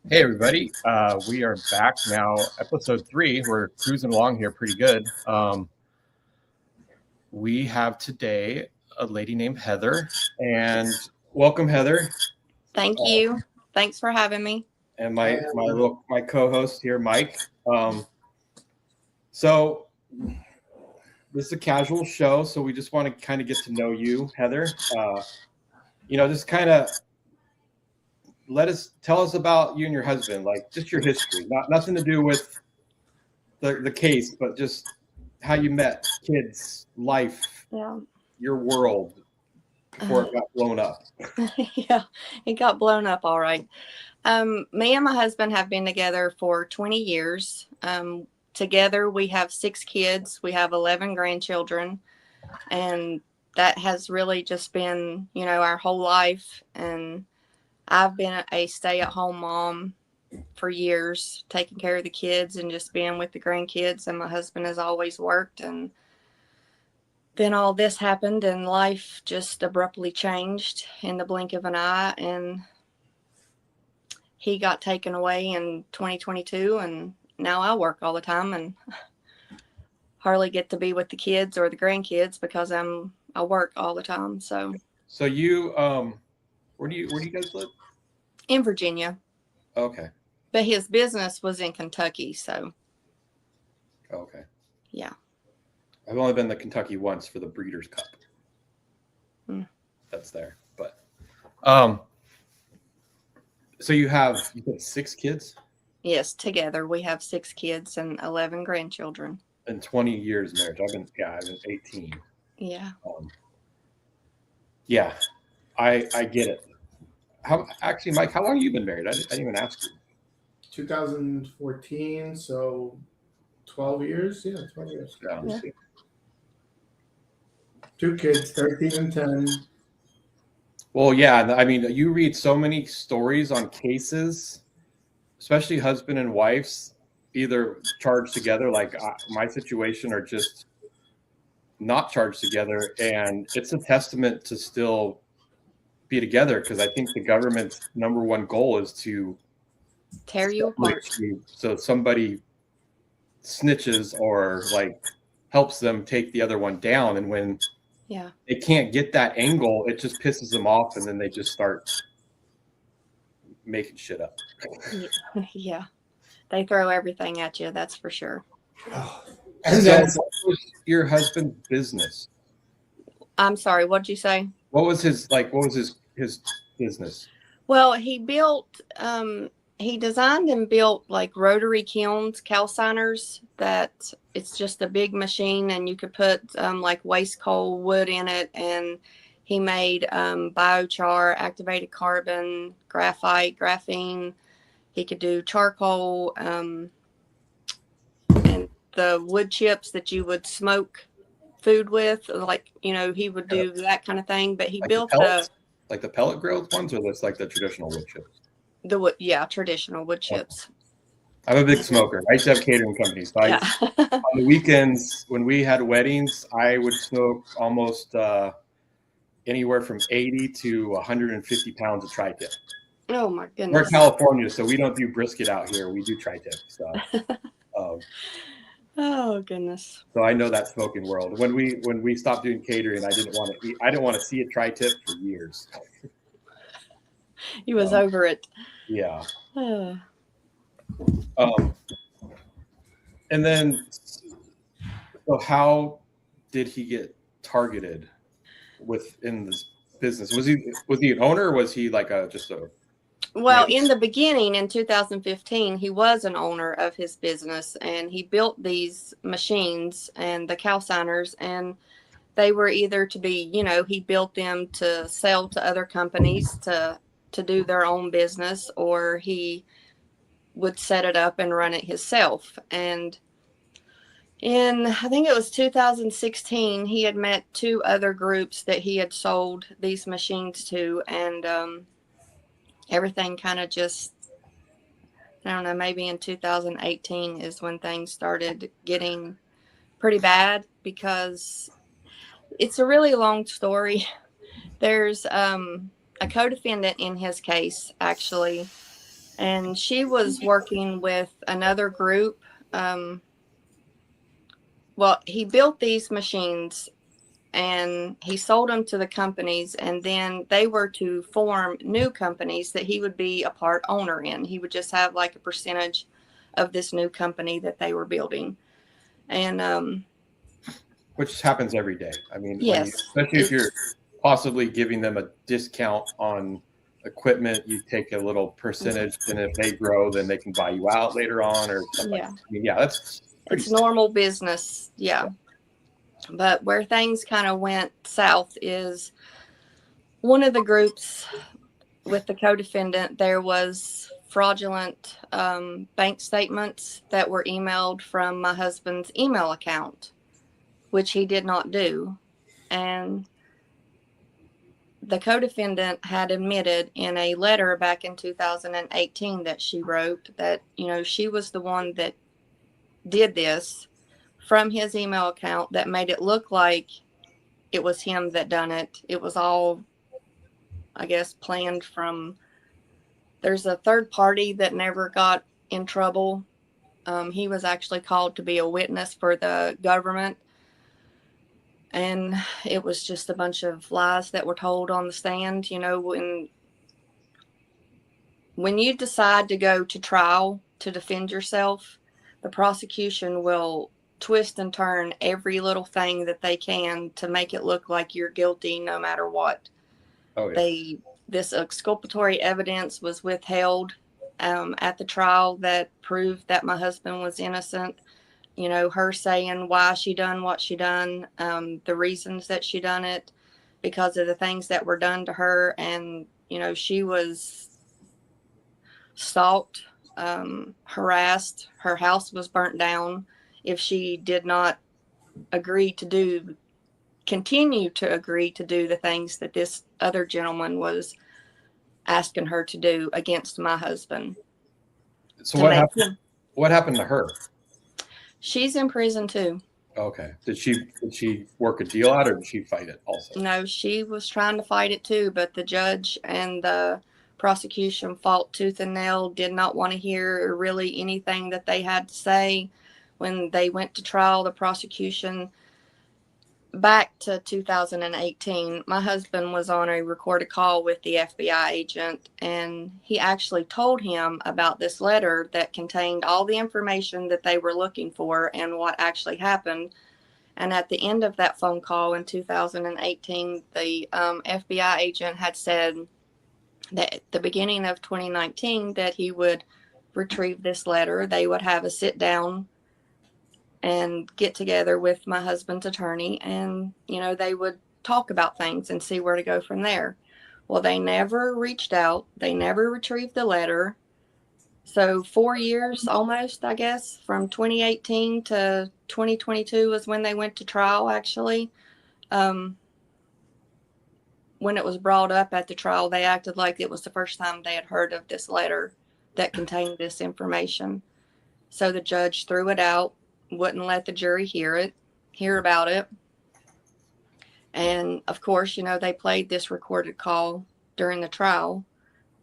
Hey everybody, we are back now, episode 3. We're cruising along here pretty good. We have today a lady named Heather, and welcome Heather, Thank you. Thanks for having me. and my co-host here, Mike. Um, so this is a casual show, so we just want to kind of get to know you, Heather. Just kind of tell us about you and your husband, like just your history, nothing to do with the case, but just how you met, kids, life, Yeah. your world before it got blown up. Yeah, it got blown up all right. Me and my husband have been together for 20 years. Together, we have 6 kids. We have 11 grandchildren. And that has really just been, our whole life. And I've been a stay-at-home mom for years, taking care of the kids and just being with the grandkids. And my husband has always worked. And then all this happened and life just abruptly changed in the blink of an eye, and he got taken away in 2022, and now I work all the time and hardly get to be with the kids or the grandkids because I work all the time. So you where do you guys live? In Virginia, Okay. but his business was in Kentucky, so Okay. yeah. I've only been to Kentucky once for the Breeders' Cup. Mm. That's there. But um so you said 6 kids Yes, together we have 6 kids and 11 grandchildren. and 20 years marriage. I've been 18. Yeah. Um yeah, I get it. How actually, Mike, how long have you been married? I didn't even ask you. 2014, so 12 years. Yeah, 12 years. Yeah. 2 kids, 13 and 10. Well, yeah, I mean, you read so many stories on cases, especially husband and wives, either charged together, like my situation, or just not charged together. And it's a testament to still be together, because I think the government's number one goal is to Tear you apart. separate you, so somebody snitches or like helps them take the other one down. And when Yeah. they can't get that angle, it just pisses them off, and then they just start making shit up. Yeah. They throw everything at you, that's for sure. And So, that's what was your husband's business? I'm sorry, what'd you say? What was his his business? Well, he designed and built like rotary kilns, calciners, that it's just a big machine and you could put like waste coal wood in it. And he made biochar, activated carbon, graphite, graphene. He could do charcoal, and the wood chips that you would smoke food with, like, he would do that kind of thing. But he Like the built pellets, like the pellet grilled ones, or this like the traditional wood chips? the wood, yeah, traditional wood chips. I'm a big smoker. I used to have catering companies. So Yeah. on the weekends when we had weddings, I would smoke almost anywhere from 80 to 150 pounds of tri-tip. Oh my We're in goodness. California, so we don't do brisket out here. We do tri-tip. So, Oh goodness. so I know that smoking world. When we stopped doing catering, I didn't want to see a tri-tip for years. He was over it. Yeah. Uh, And then, so how did he get targeted within this business? Was he an owner, or was he like just a? Well, in the beginning, in 2015, he was an owner of his business, and he built these machines and the calciners, and they were either to be, he built them to sell to other companies to do their own business, or he would set it up and run it himself. And in, I think it was 2016, he had met 2 other groups that he had sold these machines to, and everything kind of just, I don't know, maybe in 2018 is when things started getting pretty bad, because it's a really long story. There's a co-defendant in his case, actually, And she was working with another group. Well, he built these machines and he sold them to the companies, and then they were to form new companies that he would be a part owner in. He would just have like a percentage of this new company that they were building. And Which happens every day. I mean, yes, especially if you're possibly giving them a discount on equipment, you take a little percentage, and if they grow, then they can buy you out later on or something. yeah, I mean, yeah, that's it's normal business. Yeah. But where things kind of went south is one of the groups with the co-defendant, there was fraudulent bank statements that were emailed from my husband's email account, which he did not do. And the co-defendant had admitted in a letter back in 2018 that she wrote that, she was the one that did this from his email account, that made it look like it was him that done it. It was all, I guess, planned from. There's a third party that never got in trouble. He was actually called to be a witness for the government. And it was just a bunch of lies that were told on the stand. When you decide to go to trial to defend yourself, the prosecution will twist and turn every little thing that they can to make it look like you're guilty no matter what. Oh, yeah. This exculpatory evidence was withheld at the trial that proved that my husband was innocent. Her saying why she done what she done, the reasons that she done it, because of the things that were done to her. And, she was stalked, harassed. Her house was burnt down if she did not continue to agree to do the things that this other gentleman was asking her to do against my husband. So what happened? What happened to her? She's in prison too. Okay. Did she work a deal out, or did she fight it also? No, she was trying to fight it too, but the judge and the prosecution fought tooth and nail, did not want to hear really anything that they had to say. When they went to trial, the prosecution, back to 2018, my husband was on a recorded call with the FBI agent, and he actually told him about this letter that contained all the information that they were looking for and what actually happened. And at the end of that phone call in 2018, the FBI agent had said that at the beginning of 2019 that he would retrieve this letter. They would have a sit down and get together with my husband's attorney, and they would talk about things and see where to go from there. Well, they never reached out. They never retrieved the letter. So 4 years almost, I guess, from 2018 to 2022 was when they went to trial, actually. When it was brought up at the trial, they acted like it was the first time they had heard of this letter that contained this information. So the judge threw it out, wouldn't let the jury hear about it. And of course, they played this recorded call during the trial,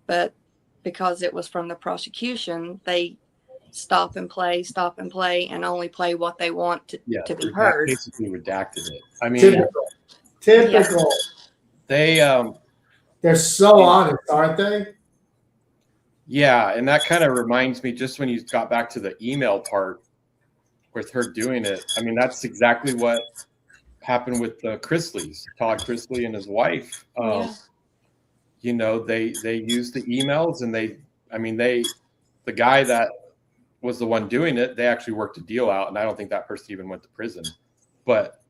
but because it was from the prosecution, they stop and play, and only play what they want to be heard. Basically redacted it. I mean, typical. Yeah. They're so honest, aren't they? Yeah, and that kind of reminds me, just when you got back to the email part with her doing it, I mean, that's exactly what happened with the Chrisleys, Todd Chrisley and his wife. They used the emails, and the guy that was the one doing it, they actually worked a deal out, and I don't think that person even went to prison. But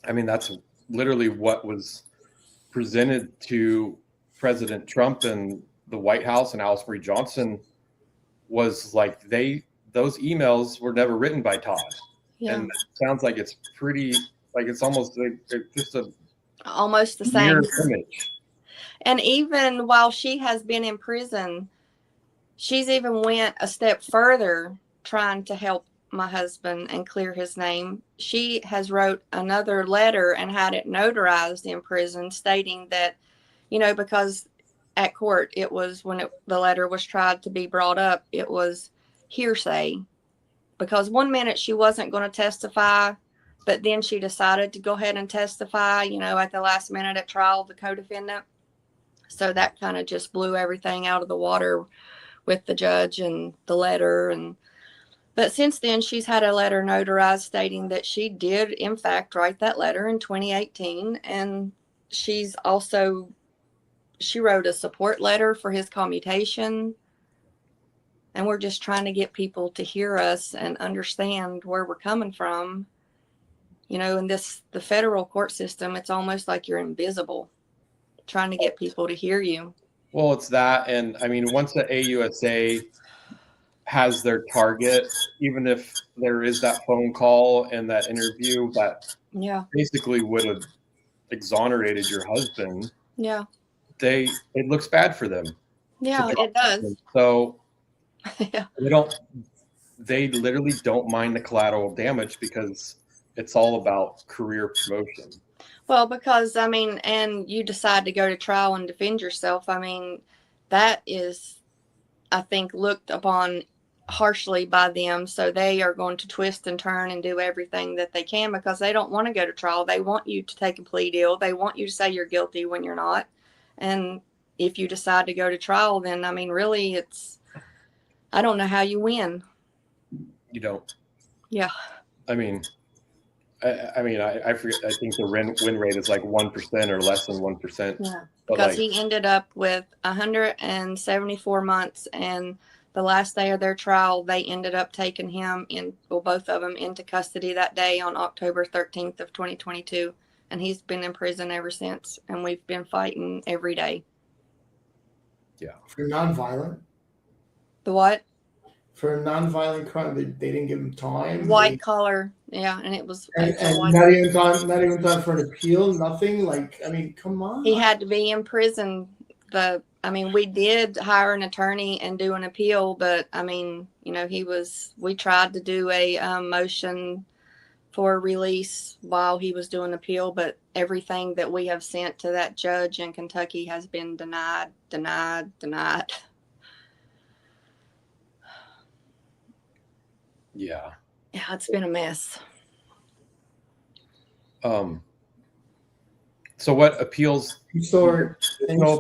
I mean, that's literally what was presented to President Trump and the White House and Alice Marie Johnson, was like those emails were never written by Todd. Yeah. And it sounds like it's pretty, like it's almost like just almost the same image. And even while she has been in prison, she's even went a step further trying to help my husband and clear his name. She has wrote another letter and had it notarized in prison, stating that, because at court, it was when the letter was tried to be brought up, it was hearsay, because one minute she wasn't going to testify, but then she decided to go ahead and testify, at the last minute at trial, the co-defendant. So that kind of just blew everything out of the water with the judge and the letter. But since then, she's had a letter notarized stating that she did, in fact, write that letter in 2018. And she wrote a support letter for his commutation. And we're just trying to get people to hear us and understand where we're coming from. In the federal court system, it's almost like you're invisible, trying to get people to hear you. Well, it's that. And I mean, once the AUSA has their target, even if there is that phone call and that interview that basically would have exonerated your husband, it looks bad for them. Yeah, it does. So they literally don't mind the collateral damage because it's all about career promotion. Well, because and you decide to go to trial and defend yourself. That is, I think, looked upon harshly by them. So they are going to twist and turn and do everything that they can because they don't want to go to trial. They want you to take a plea deal. They want you to say you're guilty when you're not. And if you decide to go to trial, then, really I don't know how you win. You don't. Yeah. I forget. I think the win rate is like 1% or less than 1%. Yeah, because he ended up with 174 months, and the last day of their trial, they ended up taking him both of them into custody that day on October 13th of 2022, and he's been in prison ever since, and we've been fighting every day. Yeah. For nonviolent? The what? For a nonviolent crime, they didn't give him time. White collar, yeah, and it was and not even time for an appeal. Nothing. Come on. He had to be in prison. We did hire an attorney and do an appeal, but we tried to do a motion for release while he was doing appeal, but everything that we have sent to that judge in Kentucky has been denied. Yeah. Yeah, it's been a mess. So what appeals? Sword. I know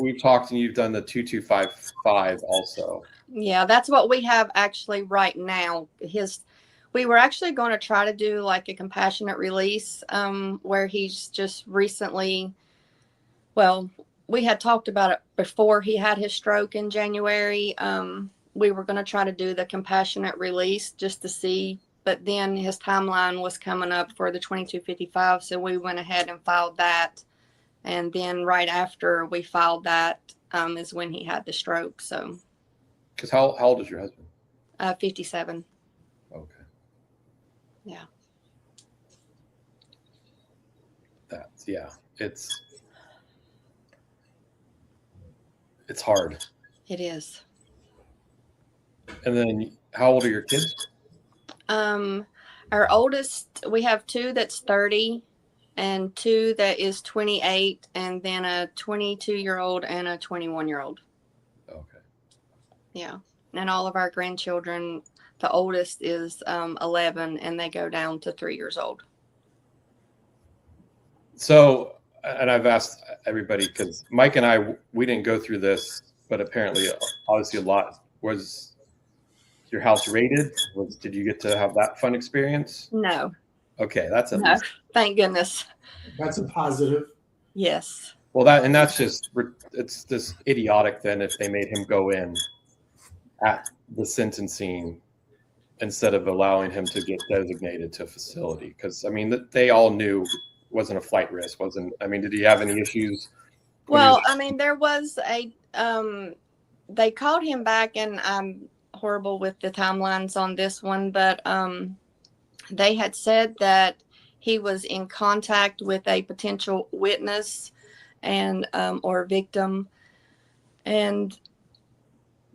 we've talked and you've done the 2255 also. Yeah, that's what we have actually right now. We were actually going to try to do like a compassionate release, where he's just recently, we had talked about it before he had his stroke in January. We were going to try to do the compassionate release just to see, but then his timeline was coming up for the 2255. So we went ahead and filed that. And then right after we filed that, is when he had the stroke. So. Because how old is your husband? 57. Okay. Yeah. It's hard. It is. And then how old are your kids? Our oldest, we have 2 that's 30 and 2 that is 28, and then a 22-year-old and a 21-year-old. Okay. Yeah. And all of our grandchildren, the oldest is 11, and they go down to 3 years old. So, and I've asked everybody, because Mike and I, we didn't go through this, but apparently, obviously a lot. Was your house raided? Did you get to have that fun experience? No. Okay, that's no. Thank goodness. That's a positive. Yes. Well, it's this idiotic then if they made him go in at the sentencing instead of allowing him to get designated to a facility. Because, they all knew it wasn't a flight risk. Did he have any issues? Well, there was they called him back, and I'm horrible with the timelines on this one, but they had said that he was in contact with a potential witness and or victim, and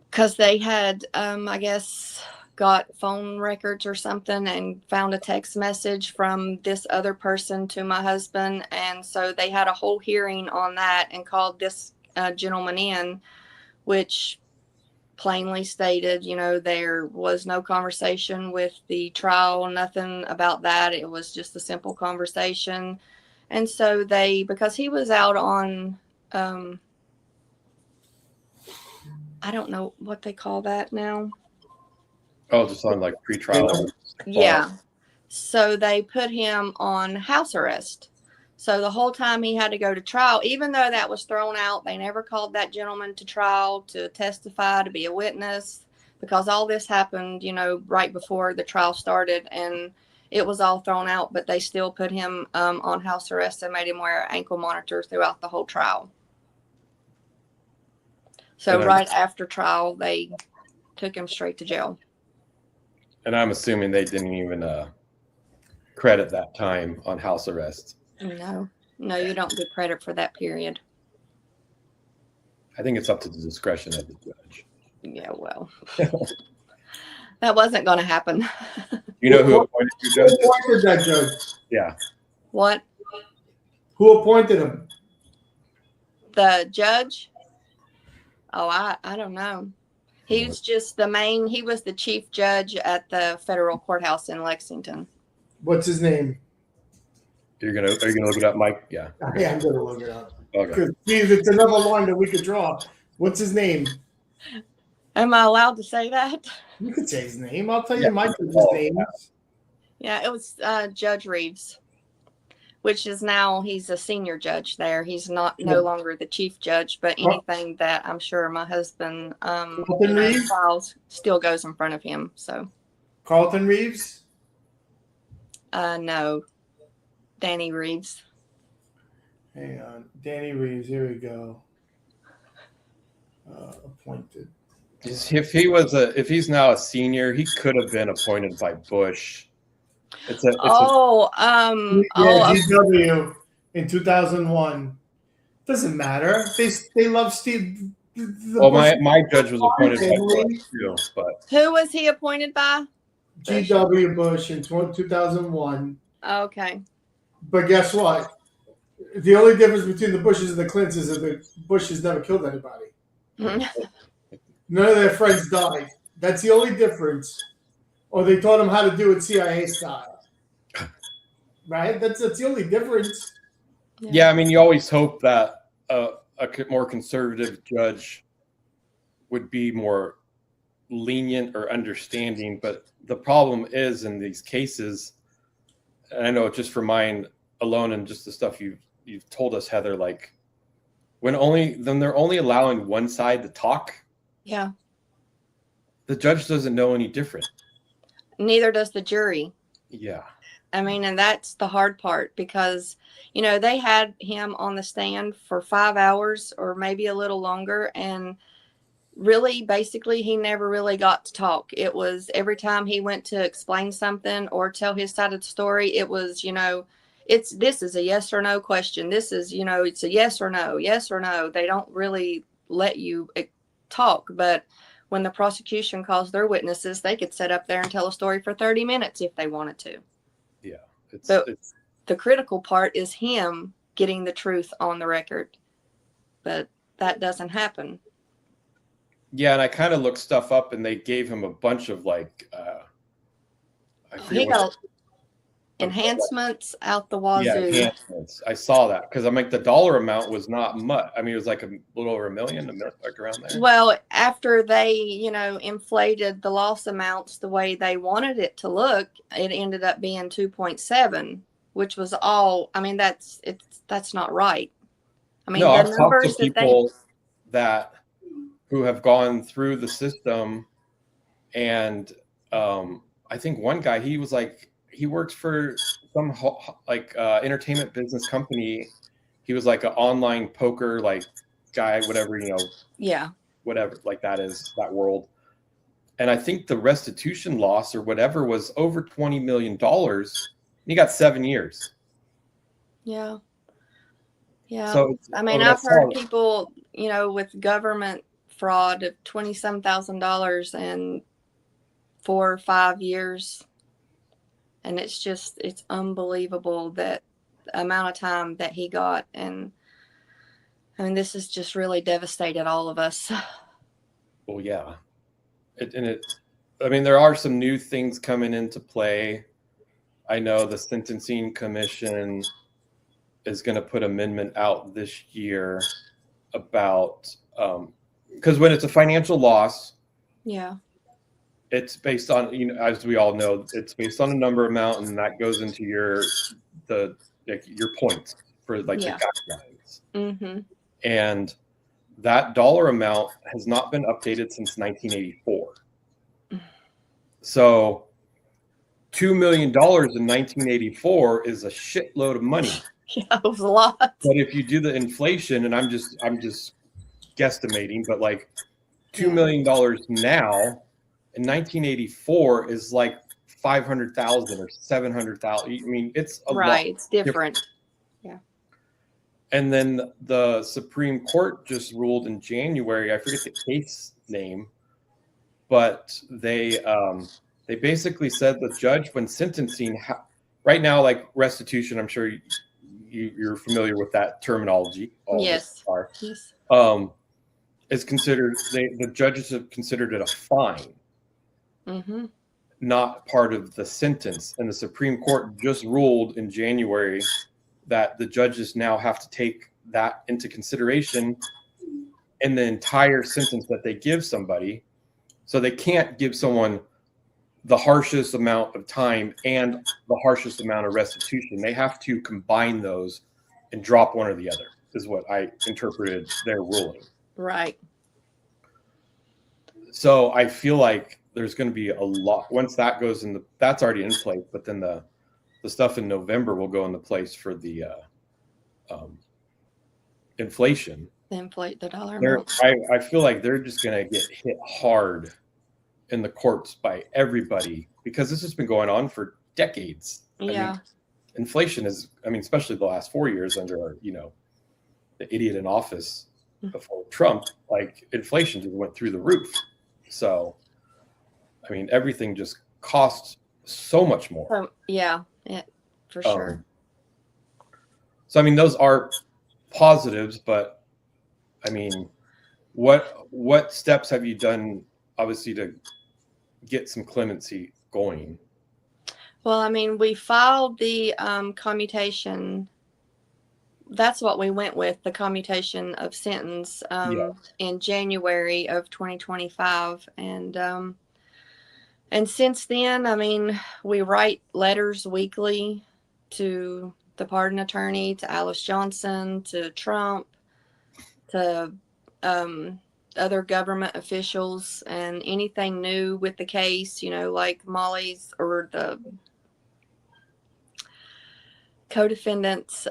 because they had I guess got phone records or something and found a text message from this other person to my husband, and so they had a whole hearing on that and called this a gentleman in, which plainly stated, there was no conversation with the trial, nothing about that. It was just a simple conversation. And so because he was out on, I don't know what they call that now. Oh, just on like pretrial. Yeah. So they put him on house arrest. So the whole time he had to go to trial, even though that was thrown out, they never called that gentleman to trial to testify, to be a witness, because all this happened, right before the trial started, and it was all thrown out, but they still put him on house arrest and made him wear ankle monitors throughout the whole trial. So right after trial, they took him straight to jail. And I'm assuming they didn't even credit that time on house arrest. No, you don't get credit for that period. I think it's up to the discretion of the judge. Yeah, well, that wasn't going to happen. You know who appointed you, Judge? Who appointed that judge? Yeah. What? Who appointed him? The judge? Oh, I don't know. He was just he was the chief judge at the federal courthouse in Lexington. What's his name? Are you gonna look it up, Mike? Yeah. Yeah, I'm gonna look it up. Okay. Please, it's another line that we could draw. What's his name? Am I allowed to say that? You could say his name. I'll tell you my judge's name. Yeah, it was Judge Reeves, which is now he's a senior judge there. He's no longer the chief judge, but anything that I'm sure my husband files still goes in front of him. So Carlton Reeves? No. Danny Reeves. Hang on. Danny Reeves, here we go. Appointed. If he's now a senior, he could have been appointed by Bush. GW in 2001. Doesn't matter. They love Steve. My judge was appointed by Bush too, but who was he appointed by? GW Bush in 2001. Okay. But guess what? The only difference between the Bushes and the Clintons is that the Bushes never killed anybody. None of their friends died. That's the only difference. Or they taught them how to do it CIA style. Right? That's the only difference. Yeah, I mean, you always hope that a more conservative judge would be more lenient or understanding. But the problem is in these cases, and I know just for mine alone and just the stuff you've told us, Heather, like when they're only allowing one side to talk. Yeah. The judge doesn't know any different. Neither does the jury. Yeah. I mean, and that's the hard part because, they had him on the stand for 5 hours or maybe a little longer. And really, basically, he never really got to talk. It was every time he went to explain something or tell his side of the story, it was, this is a yes or no question. This is, it's a yes or no, yes or no. They don't really let you talk. But when the prosecution calls their witnesses, they could sit up there and tell a story for 30 minutes if they wanted to. Yeah. The critical part is him getting the truth on the record. But that doesn't happen. Yeah, and I kind of looked stuff up, and they gave him a bunch of he got enhancements out the wazoo. Yeah, enhancements. I saw that because I'm like the dollar amount was not much. I mean, it was like a little over $1 million, like around there. Well, after they, inflated the loss amounts the way they wanted it to look, it ended up being 2.7, which was all. I mean, that's not right. I mean, no, the I've numbers talked to people who have gone through the system, and I think one guy, he was like, he worked for some entertainment business company. He was like an online poker guy, whatever, Yeah. Whatever, that world. And I think the restitution loss or whatever was over $20 million. And he got 7 years. Yeah. Yeah. So I mean, I've heard people, with government fraud of $20-some thousand and 4 or 5 years. And it's unbelievable that the amount of time that he got. And I mean, this has just really devastated all of us. Well, yeah. I mean, there are some new things coming into play. I know the Sentencing Commission is going to put amendment out this year about, because when it's a financial loss, Yeah. it's based on, as we all know, it's based on a number amount, and that goes into your points for like Yeah. the guidelines. Mm-hmm. And that dollar amount has not been updated since 1984. So $2 million in 1984 is a shitload of money. Yeah, it was a lot. But if you do the inflation, and I'm just guesstimating, but like $2 million now in 1984 is like 500,000 or 700,000. I mean, it's a lot. It's different. Yeah. And then the Supreme Court just ruled in January. I forget the case name, but they basically said the judge, when sentencing, right now, like restitution, I'm sure you're familiar with that terminology. Yes. Yes. Is considered, the judges have considered it a fine, mm-hmm. not part of the sentence. And the Supreme Court just ruled in January that the judges now have to take that into consideration in the entire sentence that they give somebody. So they can't give someone the harshest amount of time and the harshest amount of restitution. They have to combine those and drop one or the other, is what I interpreted their ruling. Right. So I feel like there's going to be a lot once that goes in that's already in place, but then the stuff in November will go into place for the inflation. The dollar amount. I feel like they're just going to get hit hard in the courts by everybody, because this has been going on for decades. Yeah. I mean, inflation is, especially the last 4 years under the idiot in office before Trump, like inflation just went through the roof. So, everything just costs so much more. Yeah, for sure. So, those are positives, but what steps have you done, obviously, to get some clemency going? Well, we filed the commutation. That's what we went with, the commutation of sentence in January of 2025. And since then, we write letters weekly to the pardon attorney, to Alice Johnson, to Trump, to other government officials, and anything new with the case, like Molly's or the co-defendant's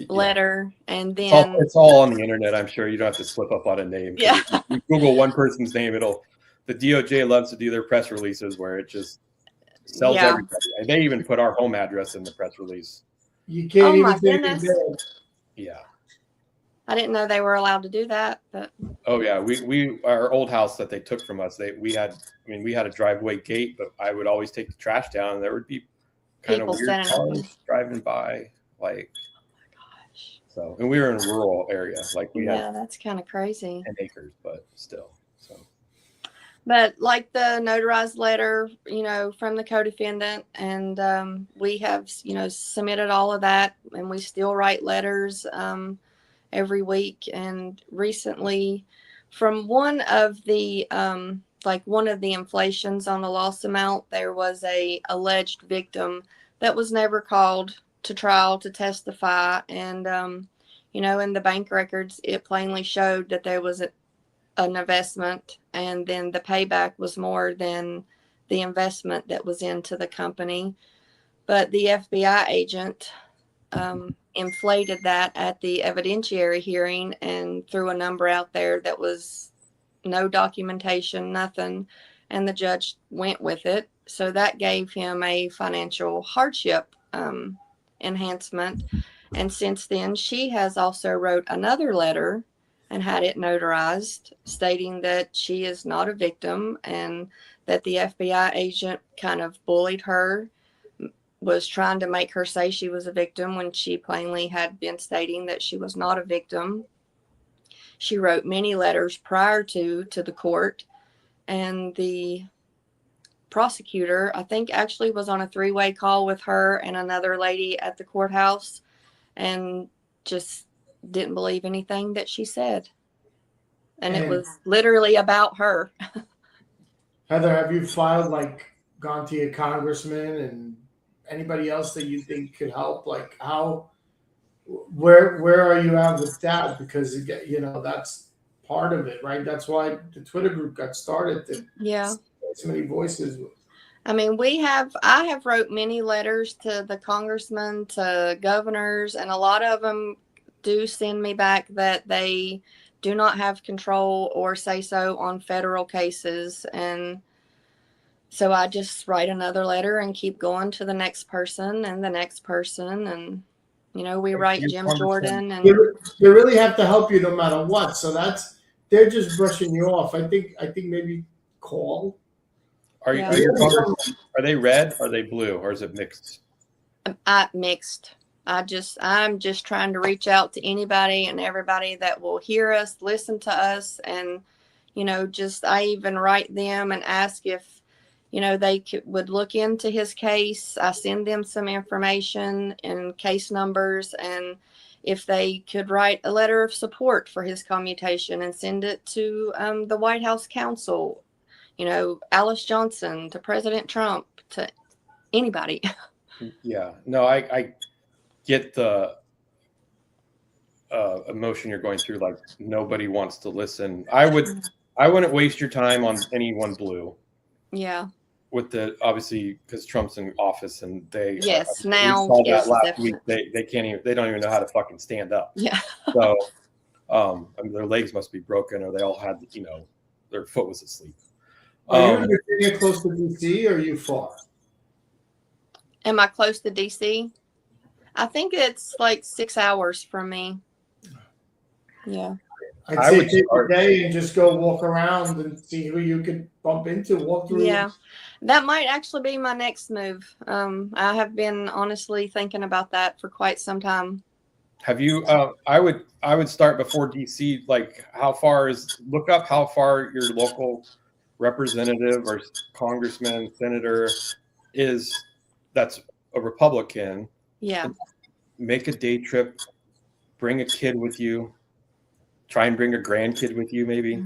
letter. And then it's all on the internet. I'm sure you don't have to slip up on a name. Yeah. If you Google one person's name, the DOJ loves to do their press releases where it just sells everybody. And they even put our home address in the press release. You can't even say goodness. Yeah. I didn't know they were allowed to do that, but oh yeah, we our old house that they took from us, we had a driveway gate, but I would always take the trash down, and there would be kind of weird cars driving by, like. So, and we were in a rural area, like we had. That's kind of crazy. 10 acres, but still. So. But like the notarized letter, from the co-defendant, and we have, submitted all of that, and we still write letters every week. And recently, from one of the inflations on the loss amount, there was a alleged victim that was never called to trial to testify. And, in the bank records, it plainly showed that there was an investment, and then the payback was more than the investment that was into the company. But the FBI agent inflated that at the evidentiary hearing and threw a number out there that was no documentation, nothing. And the judge went with it. So that gave him a financial hardship enhancement. And since then, she has also wrote another letter and had it notarized, stating that she is not a victim and that the FBI agent kind of bullied her, was trying to make her say she was a victim when she plainly had been stating that she was not a victim. she wrote many letters prior to the court, and the prosecutor, I think, actually was on a 3-way call with her and another lady at the courthouse, and just didn't believe anything that she said. And it was literally about her. Heather, have you filed, like, gone to your congressman and anybody else that you think could help? Like, where are you at with that? Because, you know, that's part of it, right? That's why the Twitter group got started, to Yeah. so many voices. I mean, I have wrote many letters to the congressmen, to governors, and a lot of them do send me back that they do not have control or say so on federal cases. And so I just write another letter and keep going to the next person and the next person. And, you know, we write Jim Jordan. And they really have to help you no matter what. So they're just brushing you off. I think maybe call. Are they red? Are they blue? Or is it mixed? Mixed. I'm just trying to reach out to anybody and everybody that will hear us, listen to us. And, you know, I even write them and ask if, you know, they would look into his case. I send them some information and case numbers, and if they could write a letter of support for his commutation and send it to the White House counsel, you know, Alice Johnson, to President Trump, to anybody. Yeah, no, I get the emotion you're going through. Like, nobody wants to listen. I wouldn't waste your time on anyone blue. Yeah. With the, obviously, because Trump's in office, and they now saw yes, that last definitely. week. They can't even, they don't even know how to fucking stand up. Yeah. So, I mean, their legs must be broken, or they all had, you know, their foot was asleep. Are you in Virginia, close to DC, or are you far? Am I close to DC? I think it's like 6 hours from me. Yeah. I'd say take a day and just go walk around and see who you could bump into, walk through. Yeah, that might actually be my next move. I have been honestly thinking about that for quite some time. Have you? I would start before DC. Like, look up how far your local representative or congressman, senator is. That's a Republican. Yeah. Make a day trip. Bring a kid with you. Try and bring a grandkid with you, maybe.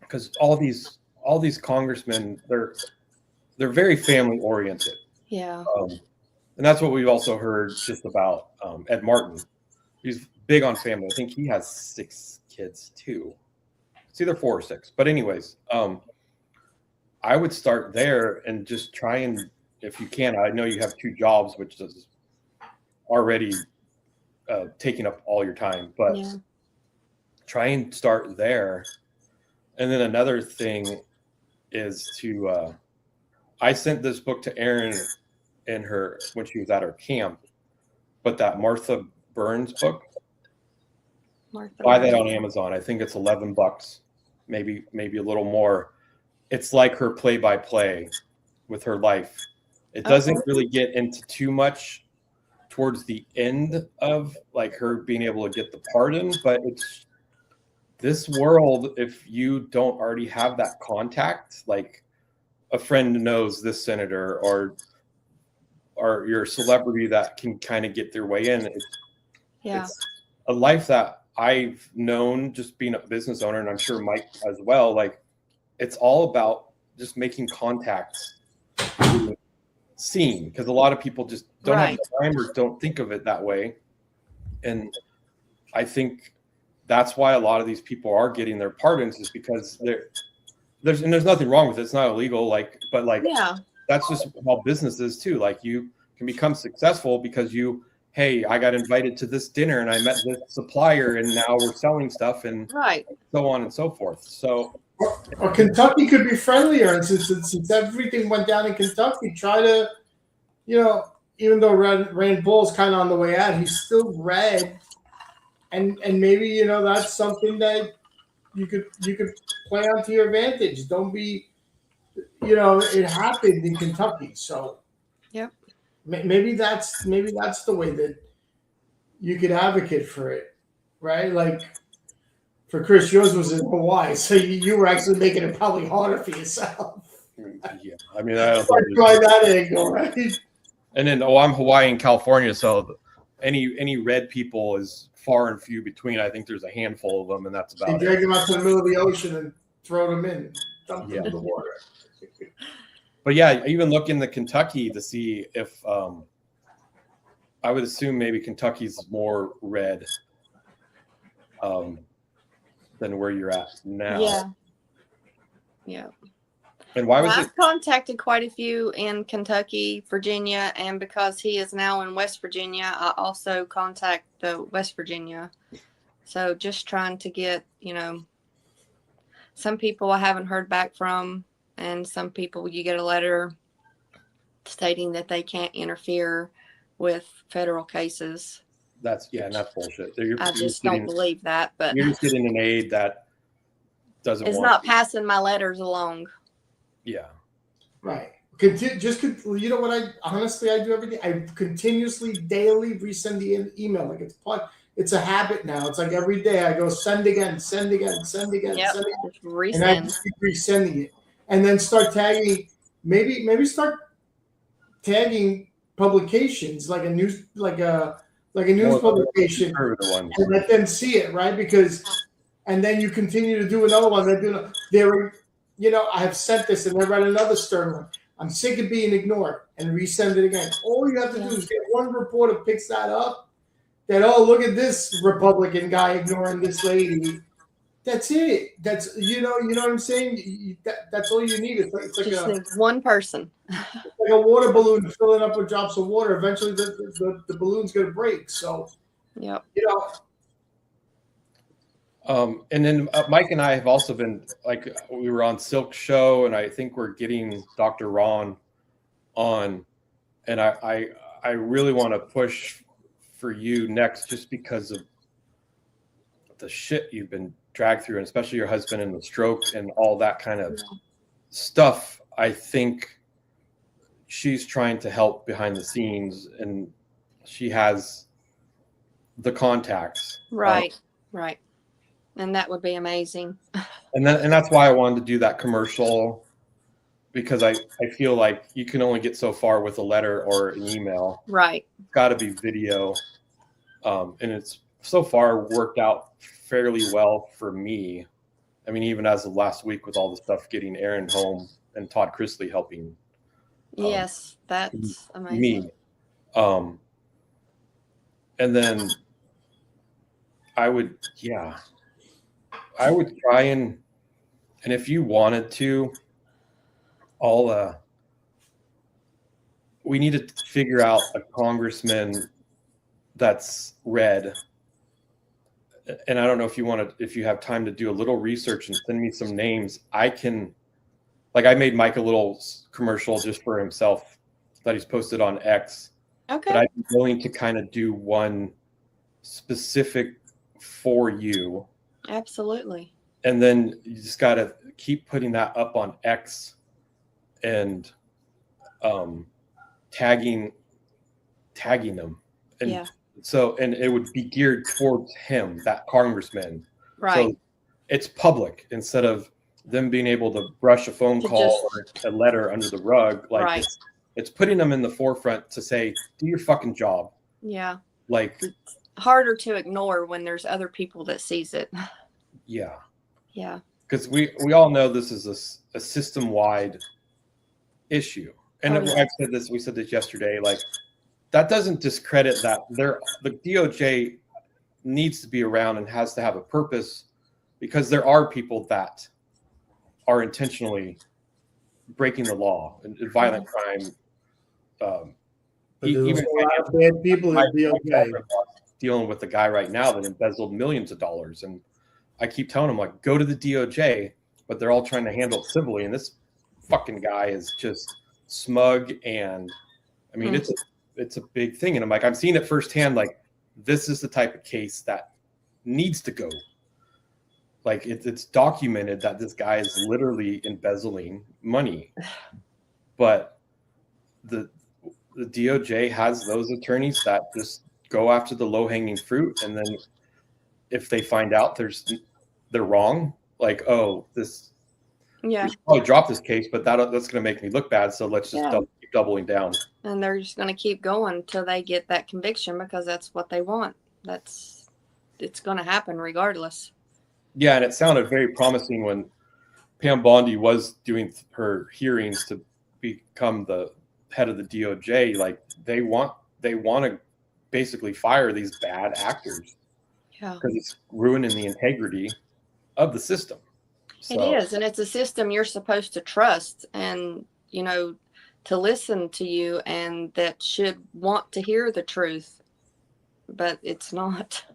Because all these congressmen, they're very family oriented. Yeah. And that's what we've also heard just about Ed Martin. He's big on family. I think he has 6 kids too. It's either 4 or 6. But anyways, I would start there and just try and, if you can, I know you have 2 jobs, which is already taking up all your time, but try and start there. And then another thing is to, I sent this book to Erin when she was at her camp, but that Martha Burns book, buy that on Amazon. I think it's $11, maybe a little more. It's like her play-by-play with her life. It doesn't really get into too much towards the end of like her being able to get the pardon, but it's this world, if you don't already have that contact, like a friend knows this senator or you're a celebrity that can kind of get their way in. It's a life that I've known just being a business owner, and I'm sure Mike as well. Like, it's all about just making contacts, seen, because a lot of people just don't have the time or don't think of it that way. And I think that's why a lot of these people are getting their pardons, is because there's nothing wrong with it. It's not illegal, that's just how business is too. Like, you can become successful because hey, I got invited to this dinner and I met this supplier and now we're selling stuff and so on and so forth. So, or Kentucky could be friendlier, and since everything went down in Kentucky, try to, you know, even though Rand Paul's kind of on the way out, he's still red, and maybe, you know, that's something that you could play onto your advantage. Don't be, you know, it happened in Kentucky, so maybe that's the way that you could advocate for it, right? Like for Chris, yours was in Hawaii, so you were actually making it probably harder for yourself. Yeah, I mean, I don't Try think that angle, right? and then I'm Hawaii and California, so any red people is far and few between. I think there's a handful of them, and that's They about drag it. them out to the middle of the ocean and throw them in, dump them Yeah. in the water. But yeah, even look into Kentucky to see if I would assume maybe Kentucky's more red than where you're at now. Yeah. Yeah. And why was I've contacted quite a few in Kentucky, Virginia, and because he is now in West Virginia, I also contact the West Virginia. So just trying to get, some people I haven't heard back from, and some people you get a letter stating that they can't interfere with federal cases. that's bullshit. I just don't believe that, but you're just getting an aid that doesn't. It's not passing my letters along. Yeah. Right. You know what I do every day? I continuously, daily resend the email. Like it's a habit now. It's like every day I go send again, send again, send again, Yep. send again. Just resend. And I just keep resending it. And then start tagging, maybe start tagging publications like a news publication and let them see it, right? And then you continue to do another one. I have sent this and they write another stern one. I'm sick of being ignored, and resend it again. All you have to do is get one reporter picks that up. That, oh, look at this Republican guy ignoring this lady. That's it. That's you know what I'm saying. That's all you need. It's like just one person. It's like a water balloon filling up with drops of water. Eventually, the balloon's going to break. So, yep. And then Mike and I have also been we were on Silk Show, and I think we're getting Dr. Ron on, and I really want to push for you next, just because of the shit you've been dragged through, and especially your husband and the stroke and all that kind of stuff. I think she's trying to help behind the scenes, and she has the contacts. Right. Right. And that would be amazing. And that's why I wanted to do that commercial, because I feel like you can only get so far with a letter or an email. Right. It's got to be video. And it's so far worked out fairly well for me. I mean, even as of last week with all the stuff getting Aaron home and Todd Chrisley helping. Yes, that's amazing. Me. And then I would try and if you wanted to, we need to figure out a congressman that's red. And I don't know if you have time to do a little research and send me some names. I made Mike a little commercial just for himself that he's posted on X. Okay. But I'd be willing to kind of do one specific for you. Absolutely. And then you just got to keep putting that up on X and tagging them. And yeah. So, and it would be geared towards him, that congressman. Right. So it's public instead of them being able to brush a phone call or a letter under the rug. Like right. It's putting them in the forefront to say, do your fucking job. Yeah. Like it's harder to ignore when there's other people that sees it. Yeah. Yeah. Because we all know this is a system-wide issue. And we said this yesterday, like that doesn't discredit that the DOJ needs to be around and has to have a purpose, because there are people that are intentionally breaking the law and violent crime. Even bad people at DOJ dealing with the guy right now that embezzled millions of dollars, and I keep telling him, like, go to the DOJ, but they're all trying to handle it civilly, and this fucking guy is just smug, and I mean it's a big thing, and I'm like, I'm seeing it firsthand. Like, this is the type of case that needs to go. Like, it's documented that this guy is literally embezzling money, but the DOJ has those attorneys that just go after the low hanging fruit, and then if they find out they're wrong, like, oh, this Yeah. we should probably drop this case, but that's going to make me look bad, so let's just keep doubling down. And they're just going to keep going until they get that conviction, because that's what they want. It's going to happen regardless. Yeah, and it sounded very promising when Pam Bondi was doing her hearings to become the head of the DOJ. Like, they want to basically fire these bad actors. Yeah. Because it's ruining the integrity of the system. It is, and it's a system you're supposed to trust, and to listen to you, and that should want to hear the truth, but it's not,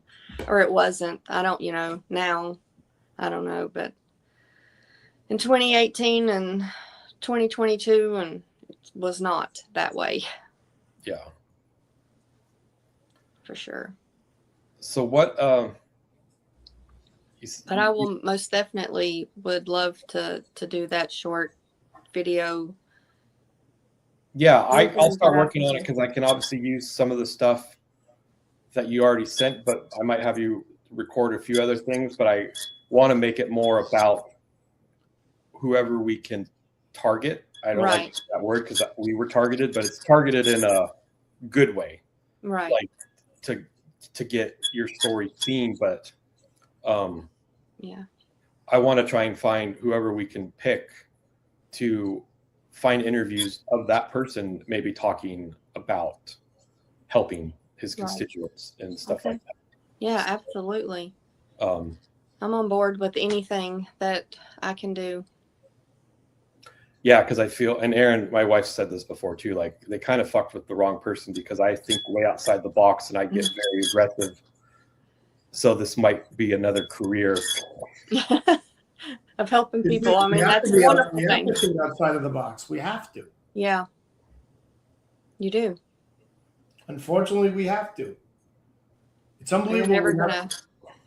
or it wasn't. I don't, now I don't know, but in 2018 and 2022, and it was not that way. Yeah, for sure. So what? But I will most definitely would love to do that short video. Yeah, I'll start working on it, because I can obviously use some of the stuff that you already sent, but I might have you record a few other things. But I want to make it more about whoever we can target. I don't like that word, because we were targeted, but it's targeted in a good way. Right. Like to get your story seen, but yeah, I want to try and find whoever we can pick to find interviews of that person, maybe talking about helping his constituents and stuff like that. Yeah, absolutely. I'm on board with anything that I can do. Yeah, because I feel, and Erin, my wife, said this before too, like, they kind of fucked with the wrong person, because I think way outside the box and I get very aggressive. So this might be another career of helping people. I mean, that's a wonderful thing. We have to think outside of the box. We have to. Yeah, you do. Unfortunately, we have to. It's unbelievable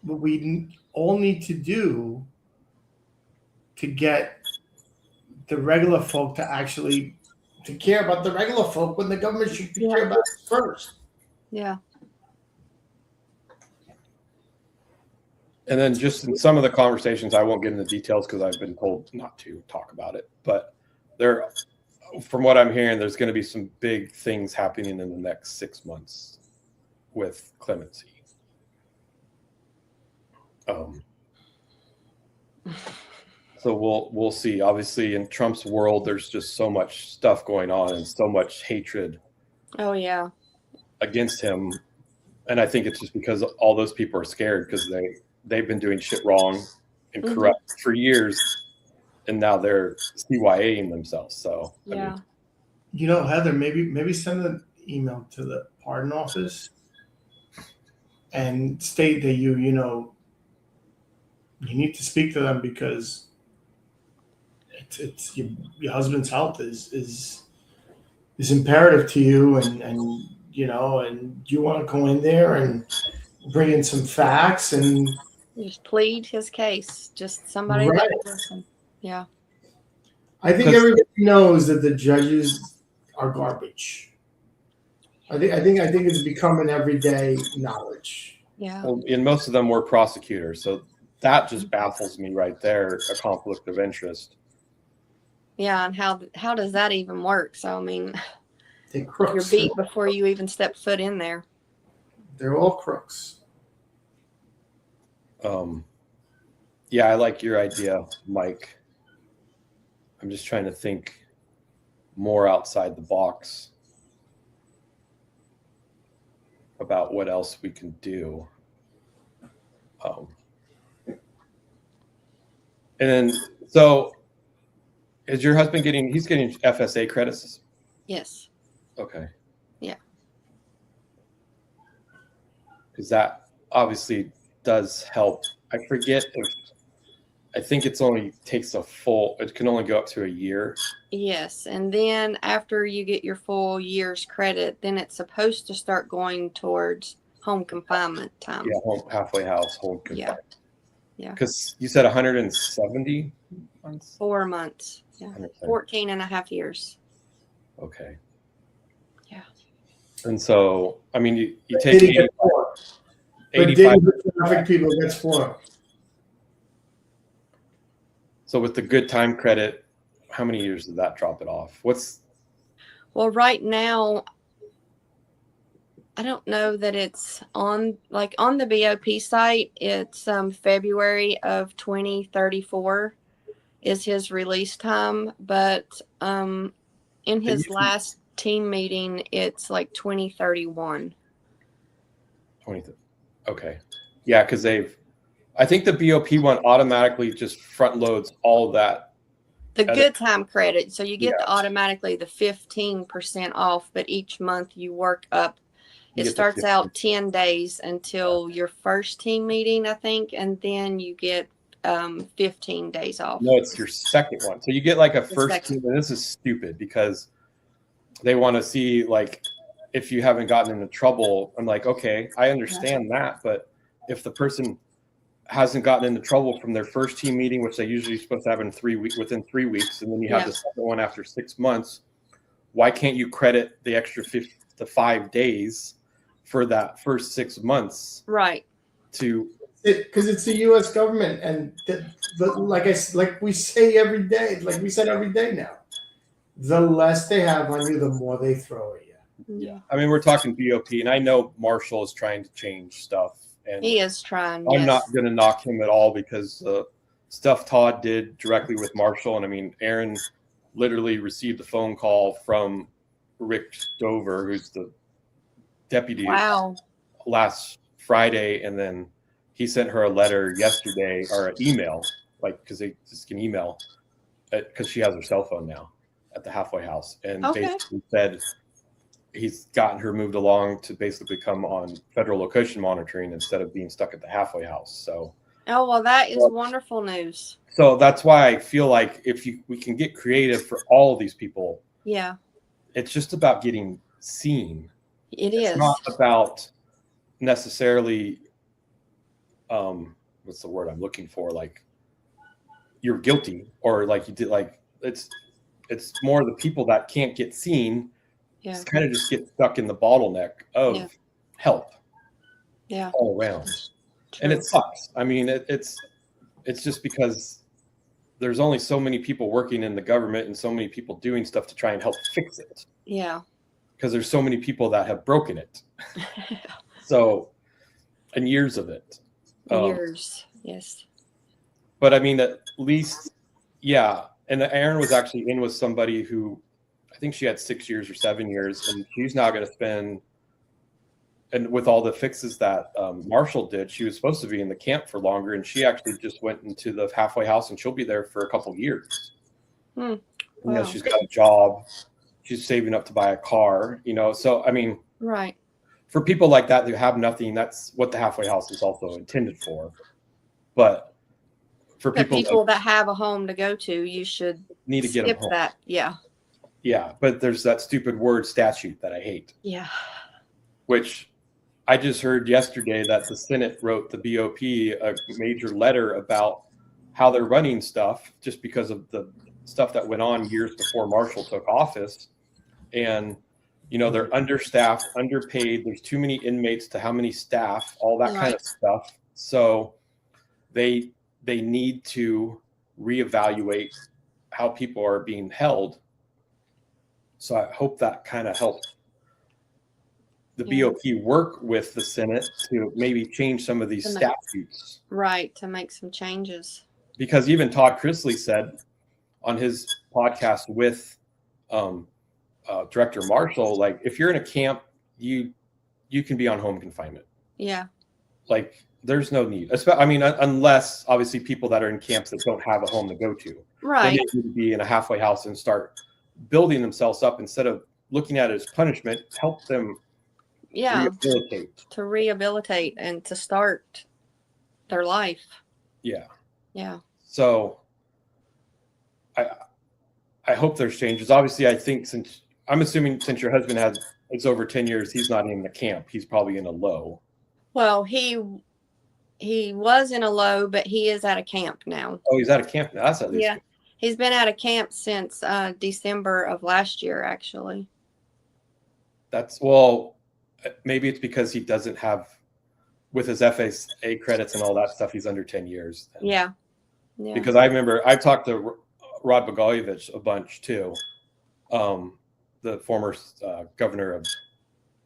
what we all need to do to get the regular folk to actually care about the regular folk, when the government should care about us first. Yeah. And then just in some of the conversations, I won't get into details because I've been told not to talk about it. But from what I'm hearing, there's going to be some big things happening in the next 6 months with clemency. So we'll see. Obviously, in Trump's world, there's just so much stuff going on and so much hatred. Oh yeah. Against him, and I think it's just because all those people are scared, because they've been doing shit wrong and corrupt for years, and now they're CYAing themselves. So yeah. I mean, Heather, maybe send an email to the pardon office and state that you need to speak to them, because it's your husband's health is imperative to you, and you want to go in there and bring in some facts and just plead his case. Just somebody that will listen. Yeah. I think everybody knows that the judges are garbage. I think it's becoming everyday knowledge. Yeah. Well, and most of them were prosecutors, so that just baffles me right there. A conflict of interest. Yeah, and how does that even work? So I mean, they're crooks. You're beat before you even step foot in there. They're all crooks. Yeah, I like your idea, Mike. I'm just trying to think more outside the box about what else we can do. And then, so is your husband he's getting FSA credits? Yes. Okay. Yeah. Because that obviously does help. I think it can only go up to a year. Yes. And then after you get your full year's credit, then it's supposed to start going towards home confinement time. Yeah, halfway house, home confinement. Yeah. Because you said 170 months? 4 months. Yeah. 14 and a half years. Okay. Yeah. And so, I mean, you take Did he 80, get 4? But 85. dating traffic people gets 4. So with the good time credit, how many years did that drop it off? Well, right now, I don't know that it's on the BOP site. It's February of 2034 is his release time, but in his last team meeting, it's like 2031. 20. Okay. Yeah, because I think the BOP one automatically just front loads all of that. The good time credit. So you get automatically the 15% off, but each month you work up. It starts out 10 days until your first team meeting, I think, and then you get 15 days off. No, it's your second one. So you get like a first team, and this is stupid because they want to see like if you haven't gotten into trouble. I'm like, okay, I understand that, but if the person hasn't gotten into trouble from their first team meeting, which they usually supposed to have in within 3 weeks, and then you have the second one after 6 months, why can't you credit the extra 5 days for that first 6 months? Right. Because it's the U.S. government, and like we say every day, like we said every day now, the less they have on you, the more they throw at you. Yeah, I mean, we're talking BOP, and I know Marshall is trying to change stuff. And he is trying. I'm not going to knock him at all because stuff Todd did directly with Marshall. And I mean, Aaron literally received a phone call from Rick Stover, who's the deputy, last Friday. And then he sent her a letter yesterday, or an email, like, because they just can email, because she has her cell phone now at the halfway house. And basically said he's gotten her moved along to basically come on federal location monitoring instead of being stuck at the halfway house. So, well, that is wonderful news. So that's why I feel like we can get creative for all of these people. Yeah. It's just about getting seen. It's not about necessarily, what's the word I'm looking for? Like you're guilty or like you did, like it's more the people that can't get seen. Yeah. Kind of just get stuck in the bottleneck of help. Yeah. All around. True. And it sucks. I mean, it's just because there's only so many people working in the government and so many people doing stuff to try and help fix it. Yeah. Because there's so many people that have broken it. So, and years of it. Years, yes. But I mean, at least, yeah. And Aaron was actually in with somebody who, I think she had 6 years or 7 years, and she's now going to spend, and with all the fixes that Marshall did, she was supposed to be in the camp for longer, and she actually just went into the halfway house, and she'll be there for a couple of years. Wow. You know, she's got a job, she's saving up to buy a car, you know. So I mean, right. For people like that who have nothing, that's what the halfway house is also intended for. But for people that have a home to go to, you should need to get them home. That. Yeah. Yeah, but there's that stupid word statute that I hate. Yeah. Which I just heard yesterday that the Senate wrote the BOP a major letter about how they're running stuff just because of the stuff that went on years before Marshall took office. And, you know, they're understaffed, underpaid. There's too many inmates to how many staff, all that kind of stuff. So they need to reevaluate how people are being held. So I hope that kind of helps the BOP work with the Senate to maybe change some of these statutes. Right, to make some changes. Because even Todd Chrisley said on his podcast with Director Marshall, like, if you're in a camp, you can be on home confinement. Yeah. Like, there's no need. I mean, unless, obviously, people that are in camps that don't have a home to go to. Right. They need to be in a halfway house and start building themselves up instead of looking at it as punishment. Help them rehabilitate and to start their life. Yeah. Yeah. So I hope there's changes. Obviously, I think I'm assuming since your husband it's over 10 years, he's not in the camp. He's probably in a low. Well, he was in a low, but he is at a camp now. Oh, he's at a camp now. That's at least good. He's been at a camp since December of last year, actually. maybe it's because he doesn't have, with his FSA credits and all that stuff, he's under 10 years. Yeah. Yeah. Because I remember I talked to Rod Blagojevich a bunch too, the former governor of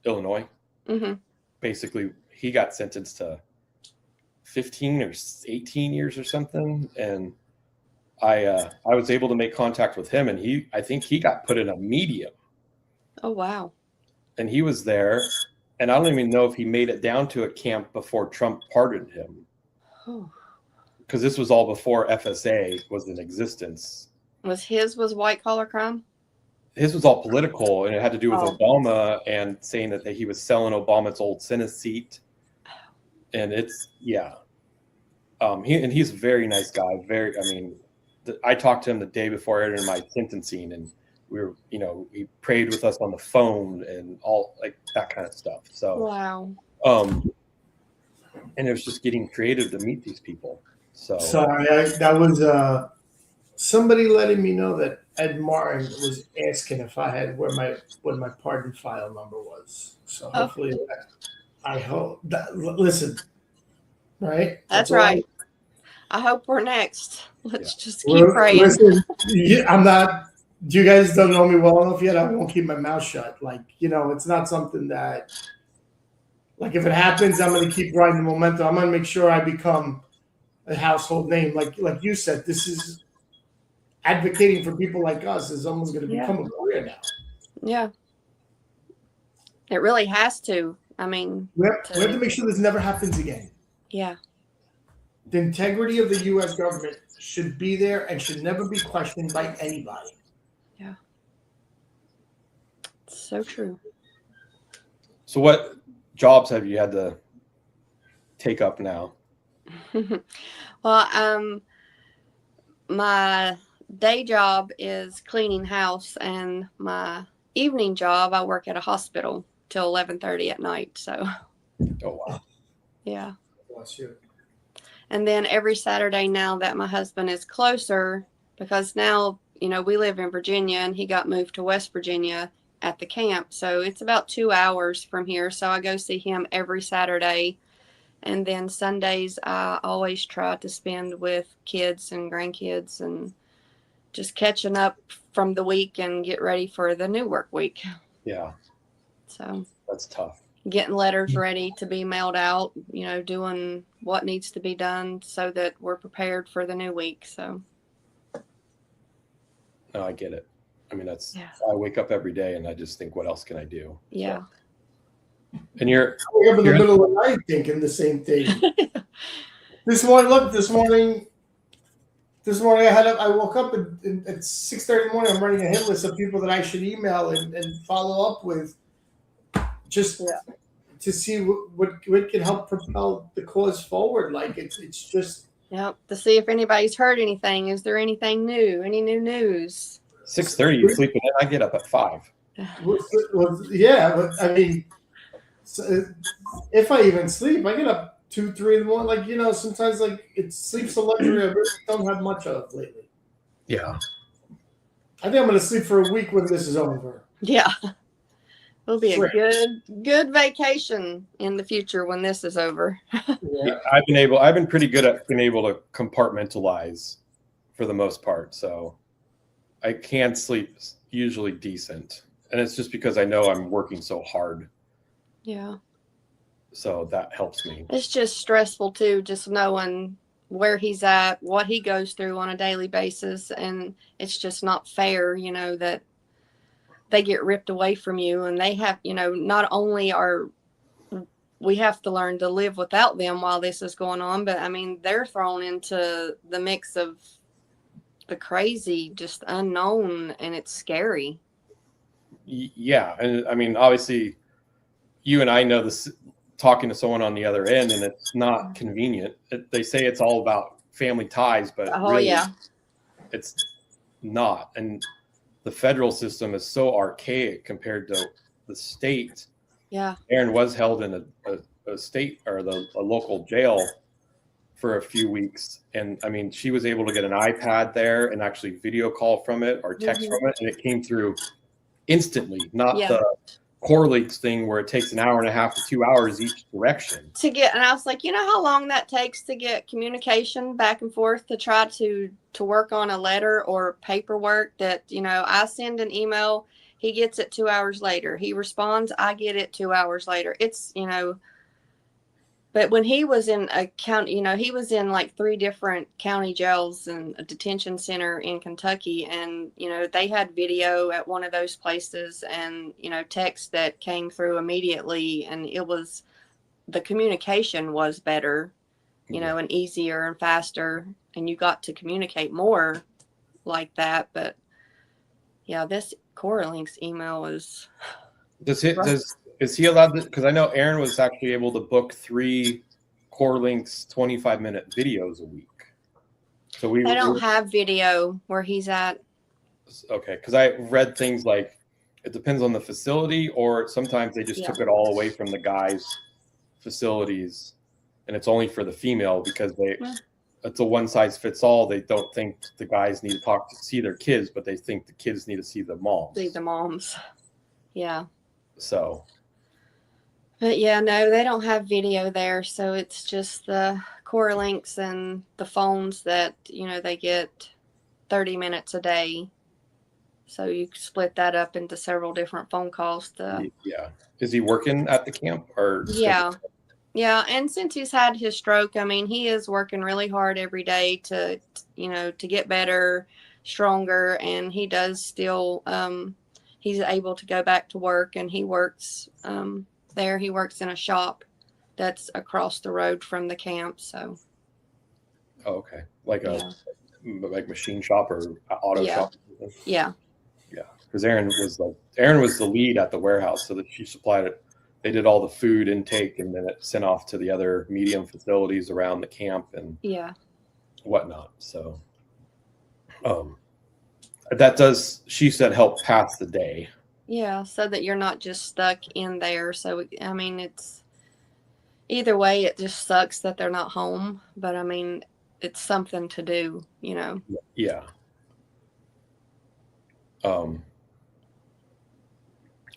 Illinois. Mm-hmm. Basically, he got sentenced to 15 or 18 years or something, and I was able to make contact with him, and I think he got put in a medium. Oh wow! And he was there, and I don't even know if he made it down to a camp before Trump pardoned him. Oh. Because this was all before FSA was in existence. Was white collar crime? His was all political, and it had to do with Obama and saying that he was selling Obama's old Senate seat. And he's a very nice guy. I talked to him the day before I entered my sentencing, and we were, he prayed with us on the phone and all like that kind of stuff. So wow. And it was just getting creative to meet these people. So sorry, that was somebody letting me know that Ed Martin was asking if I had what my pardon file number was. So hopefully I hope that, listen, right? That's right. I hope we're next. Let's just keep praying. Listen, I'm not. You guys don't know me well enough yet. I won't keep my mouth shut. Like, it's not something that, like, if it happens, I'm going to keep riding the momentum. I'm going to make sure I become a household name. Like you said, this is advocating for people like us is almost going to become a career now. Yeah. It really has to. I mean, we have to make sure this never happens again. Yeah. The integrity of the U.S. government should be there and should never be questioned by anybody. Yeah. So true. So what jobs have you had to take up now? Well, my day job is cleaning house, and my evening job, I work at a hospital till 11:30 at night. So. Oh wow. Yeah. Bless you. And then every Saturday now that my husband is closer, because now, we live in Virginia and he got moved to West Virginia at the camp. So it's about 2 hours from here. So I go see him every Saturday. And then Sundays, I always try to spend with kids and grandkids and just catching up from the week and get ready for the new work week. Yeah. So that's tough. Getting letters ready to be mailed out, doing what needs to be done so that we're prepared for the new week. So. No, I get it. I mean, I wake up every day and I just think, what else can I do? Yeah. So. And you're up in the middle of the night thinking the same thing. This morning I woke up at 6:30 in the morning. I'm running a hit list of people that I should email and follow up with, just to see what can help propel the cause forward. Like it's just to see if anybody's heard anything. Is there anything new? Any new news? 6:30, you sleeping in? I get up at 5. Well, yeah, but I mean, if I even sleep, I get up 2, 3 in the morning. Like sometimes sleep's a luxury I really don't have much of lately. Yeah, I think I'm going to sleep for a week when this is over. Yeah. It'll be a good vacation in the future when this is over. Yeah, I've been pretty good at being able to compartmentalize for the most part. So I can sleep usually decent. And it's just because I know I'm working so hard. Yeah. So that helps me. It's just stressful too, just knowing where he's at, what he goes through on a daily basis. And it's just not fair, that they get ripped away from you, and they have, not only we have to learn to live without them while this is going on, but I mean, they're thrown into the mix of the crazy, just unknown, and it's scary. Yeah. And I mean, obviously you and I know this, talking to someone on the other end, and it's not convenient. They say it's all about family ties, but really, it's not. And the federal system is so archaic compared to the state. Yeah. Erin was held in a state or a local jail for a few weeks. And I mean, she was able to get an iPad there and actually video call from it or text from it. And it came through instantly, not core links thing where it takes an hour and a half to 2 hours each direction to get. And I was like, you know how long that takes to get communication back and forth to try to work on a letter or paperwork that, you know, I send an email, he gets it 2 hours later, he responds, I get it 2 hours later. It's, you know, but when he was in a county, you know, he was in like 3 different county jails and a detention center in Kentucky. And, you know, they had video at one of those places and, you know, text that came through immediately. And it was, the communication was better, you know, and easier and faster. And you got to communicate more like that. But yeah, this Coralinks email is. Is he allowed to? Because I know Aaron was actually able to book 3 Corelinks 25-minute videos a week. So I don't have video where he's at. Okay, because I read things like it depends on the facility, or sometimes they just took it all away from the guys' facilities, and it's only for the female because it's a one size fits all. They don't think the guys need to see their kids, but they think the kids need to see the moms. See the moms. Yeah. So. But yeah, no, they don't have video there. So it's just the Coralinks and the phones that, you know, they get 30 minutes a day. So you split that up into several different phone calls. Yeah. Is he working at the camp or? Yeah. Yeah. And since he's had his stroke, I mean, he is working really hard every day to, you know, to get better, stronger. And he does still, he's able to go back to work, and he works, there. He works in a shop that's across the road from the camp. So. Oh, okay. Like like machine shop or auto shop. Yeah. Yeah. Because Aaron was the lead at the warehouse, so that she supplied it. They did all the food intake, and then it sent off to the other medium facilities around the camp and whatnot. So, that does, she said, help pass the day. Yeah, so that you're not just stuck in there. So, I mean, it's either way, it just sucks that they're not home. But, I mean, it's something to do, you know. Yeah.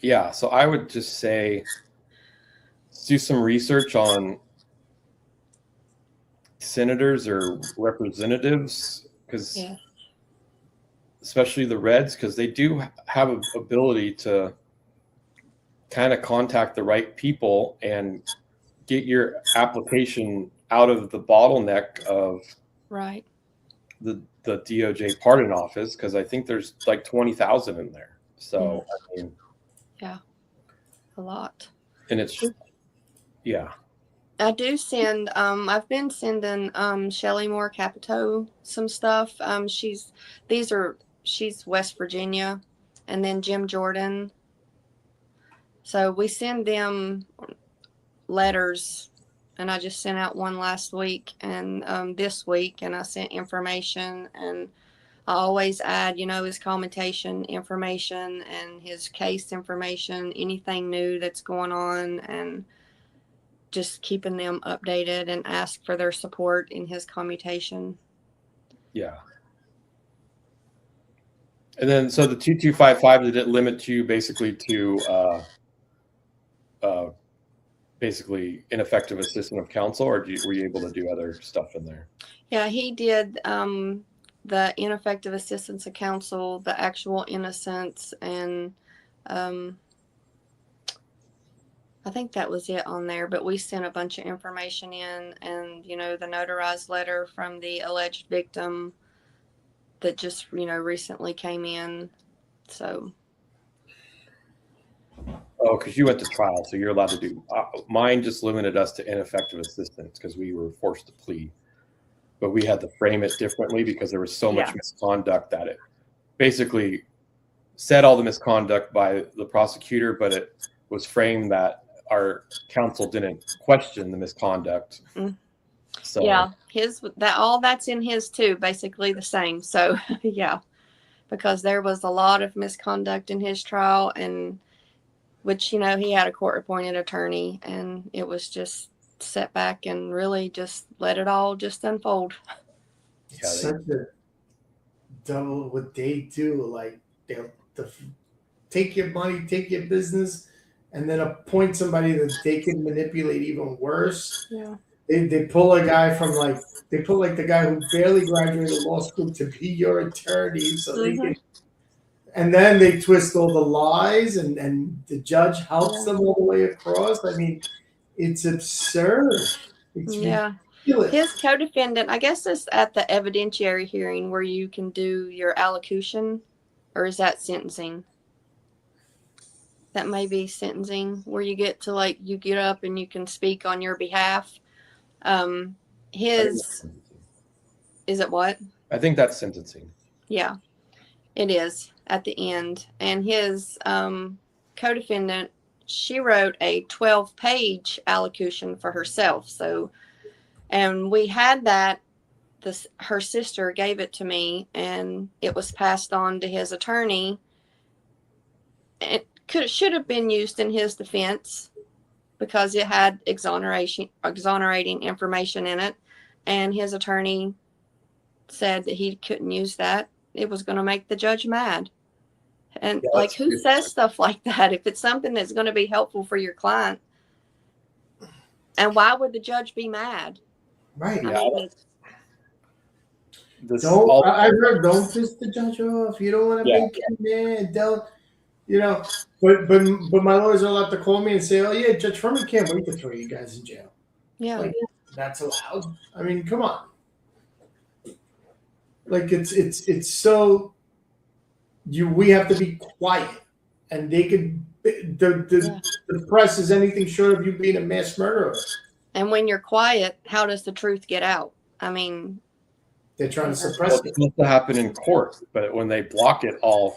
Yeah, so I would just say do some research on senators or representatives, because especially the Reds, because they do have an ability to kind of contact the right people and get your application out of the bottleneck of the DOJ pardon office, because I think there's like 20,000 in there. So I mean, yeah, a lot. And it's I do send. I've been sending Shelly Moore Capito some stuff. She's West Virginia, and then Jim Jordan. So we send them letters, and I just sent out one last week and this week, and I sent information, and I always add, you know, his commutation information and his case information, anything new that's going on, and just keeping them updated, and ask for their support in his commutation. Yeah. And then, so the 2255, did it limit you basically to basically ineffective assistance of counsel, or were you able to do other stuff in there? Yeah, he did the ineffective assistance of counsel, the actual innocence, and I think that was it on there. But we sent a bunch of information in, and, you know, the notarized letter from the alleged victim that just, you know, recently came in. So. Oh, because you went to trial, so you're allowed to do. Mine just limited us to ineffective assistance because we were forced to plead, but we had to frame it differently because there was so much misconduct that it basically said all the misconduct by the prosecutor, but it was framed that our counsel didn't question the misconduct. So yeah, all that's in his too, basically the same. So yeah, because there was a lot of misconduct in his trial, and which, you know, he had a court-appointed attorney, and it was just set back and really just let it all just unfold. Yeah, such a double with day two. Like, they'll take your money, take your business, and then appoint somebody that they can manipulate even worse. Yeah. They pull a guy from they pull the guy who barely graduated law school to be your attorney, so they can, and then they twist all the lies, and the judge helps them all the way across. I mean, it's absurd. It's ridiculous. His co-defendant, I guess it's at the evidentiary hearing where you can do your allocution, or is that sentencing? That may be sentencing, where you get to you get up and you can speak on your behalf. Is it what? I think that's sentencing. Yeah, it is at the end. And his co-defendant, she wrote a 12-page allocution for herself. So, and we had that. Her sister gave it to me, and it was passed on to his attorney. It should have been used in his defense because it had exonerating information in it, and his attorney said that he couldn't use that. It was going to make the judge mad. And who says stuff like that if it's something that's going to be helpful for your client? And why would the judge be mad? Right. I mean, I heard, don't piss the judge off. You don't want to make him mad. Don't, but my lawyers are allowed to call me and say, oh yeah, Judge Furman can't wait to throw you guys in jail. Yeah. That's allowed. I mean, come on. It's so we have to be quiet, and they could the press is anything short of you being a mass murderer. And when you're quiet, how does the truth get out? I mean, they're trying to suppress it. It's supposed to happen in court, but when they block it all,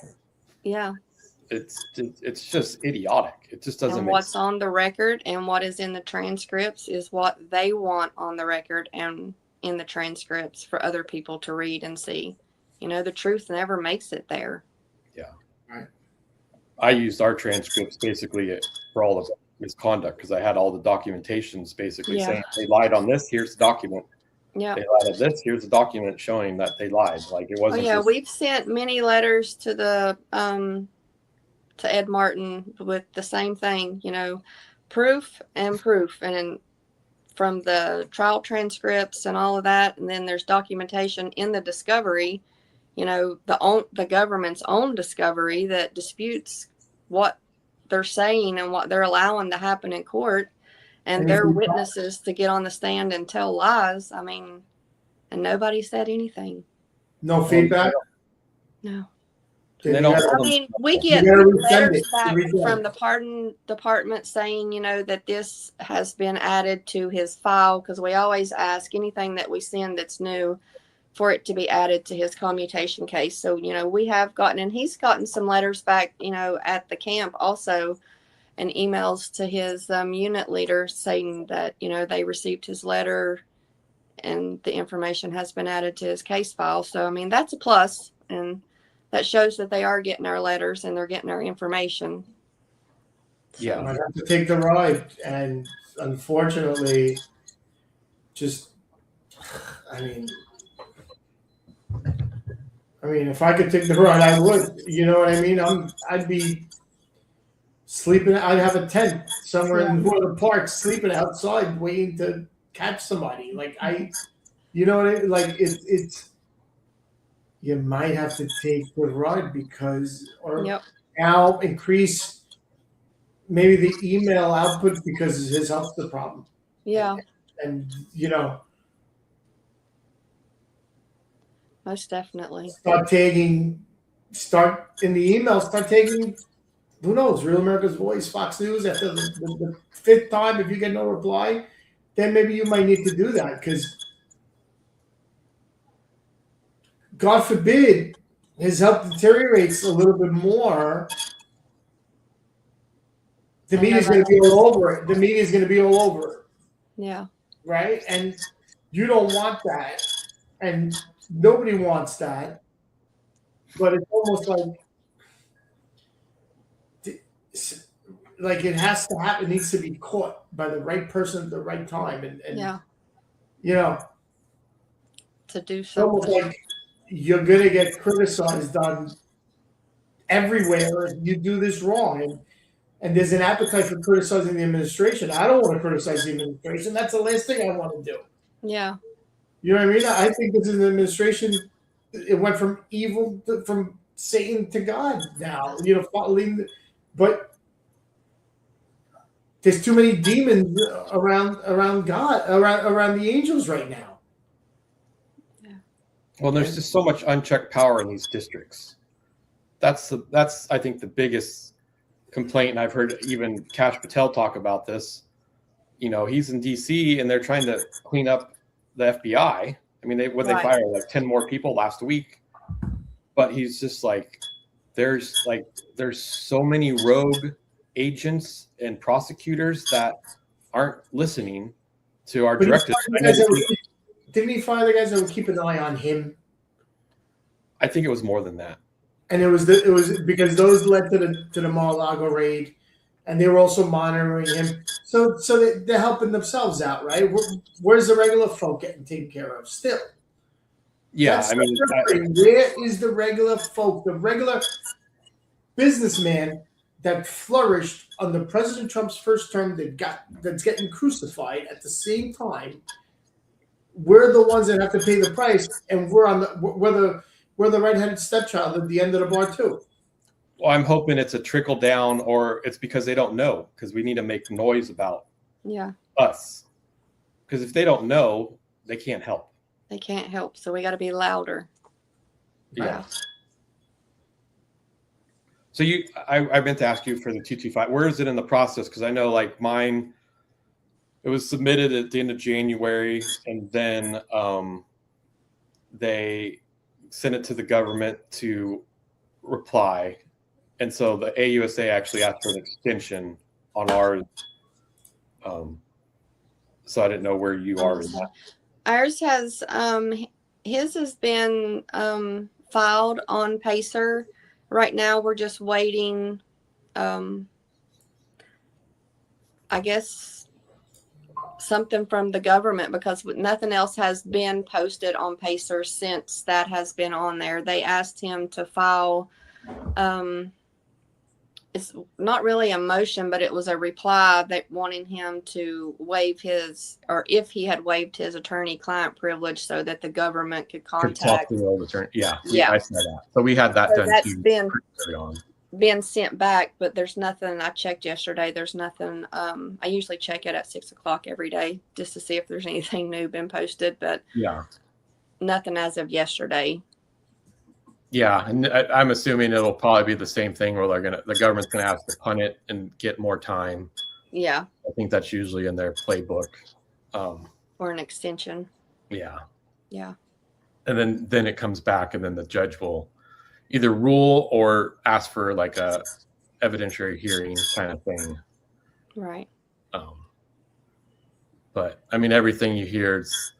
it's just idiotic. It just doesn't. And what's on the record and what is in the transcripts is what they want on the record and in the transcripts for other people to read and see. The truth never makes it there. Yeah. Right. I used our transcripts basically for all of misconduct because I had all the documentations basically saying they lied on this. Here's the document. Yeah. They lied on this. Here's the document showing that they lied. It wasn't. We've sent many letters to the to Ed Martin with the same thing. Proof, and from the trial transcripts and all of that, and then there's documentation in the discovery. The government's own discovery that disputes what they're saying and what they're allowing to happen in court, and their witnesses to get on the stand and tell lies. I mean, and nobody said anything. No feedback? No. I mean, we get letters back from the pardon department saying, that this has been added to his file, because we always ask anything that we send that's new for it to be added to his commutation case. So, we have gotten, and he's gotten some letters back, at the camp also, and emails to his unit leader saying that, they received his letter and the information has been added to his case file. So, I mean, that's a plus, and that shows that they are getting our letters and they're getting our information. Yeah, I have to take the ride, and unfortunately, I mean, if I could take the ride, I would. You know what I mean? I'd be sleeping. I'd have a tent somewhere in one of the parks, sleeping outside, waiting to catch somebody. You know what I mean? It's. You might have to take the ride now increase maybe the email output because his health's the problem. Yeah. And most definitely. Start in the email, start taking, who knows, Real America's Voice, Fox News. After the fifth time, if you get no reply, then maybe you might need to do that, because God forbid his health deteriorates a little bit more. The media's going to be all over it. The media's going to be all over it. Yeah. Right? And you don't want that. And nobody wants that. But it's almost like it has to happen. It needs to be caught by the right person at the right time. And to do something. It's almost like you're going to get criticized on everywhere if you do this wrong. and there's an appetite for criticizing the administration. I don't want to criticize the administration. That's the last thing I want to do. Yeah. You know what I mean? I think this is an administration. It went from evil, from Satan to God now. You know, but there's too many demons around God, around the angels right now. Yeah. Well, there's just so much unchecked power in these districts. That's I think the biggest complaint, and I've heard even Kash Patel talk about this. You know, he's in DC and they're trying to clean up the FBI. I mean, they fired like 10 more people last week, but he's just like, there's so many rogue agents and prosecutors that aren't listening to our directives. Didn't he fire the guys that would keep an eye on him? I think it was more than that. And it was because those led to the Mar-a-Lago raid, and they were also monitoring him. So they're helping themselves out, right? Where's the regular folk getting taken care of still? Yeah, That's I mean, where is the regular folk, the regular businessman that flourished under President Trump's first term that's getting crucified at the same time? We're the ones that have to pay the price, and we're the right-handed stepchild at the end of the bar too. Well, I'm hoping it's a trickle down, or it's because they don't know, because we need to make noise about us. Because if they don't know, they can't help. They can't help, so we got to be louder. Yeah. So I meant to ask you for the 225. Where is it in the process? Because I know, like mine, it was submitted at the end of January, and then they sent it to the government to reply, and so the AUSA actually asked for an extension on ours. So I didn't know where you are in that. Ours has his has been filed on Pacer. Right now we're just waiting, I guess, something from the government, because nothing else has been posted on Pacer since that has been on there. They asked him to file, it's not really a motion, but it was a reply that wanting him to waive his, or if he had waived his attorney-client privilege so that the government could contact. The old attorney. Yeah. Yeah. I said that. So we had that done. That's too, been sent back, but there's nothing. I checked yesterday. There's nothing. I usually check it at 6 o'clock every day just to see if there's anything new been posted, but nothing as of yesterday. Yeah, and I'm assuming it'll probably be the same thing where the government's gonna have to punt it and get more time. Yeah, I think that's usually in their playbook. or an extension. Yeah. Yeah. And then it comes back, and then the judge will either rule or ask for like a evidentiary hearing kind of thing. Right. But I mean, everything you hear is,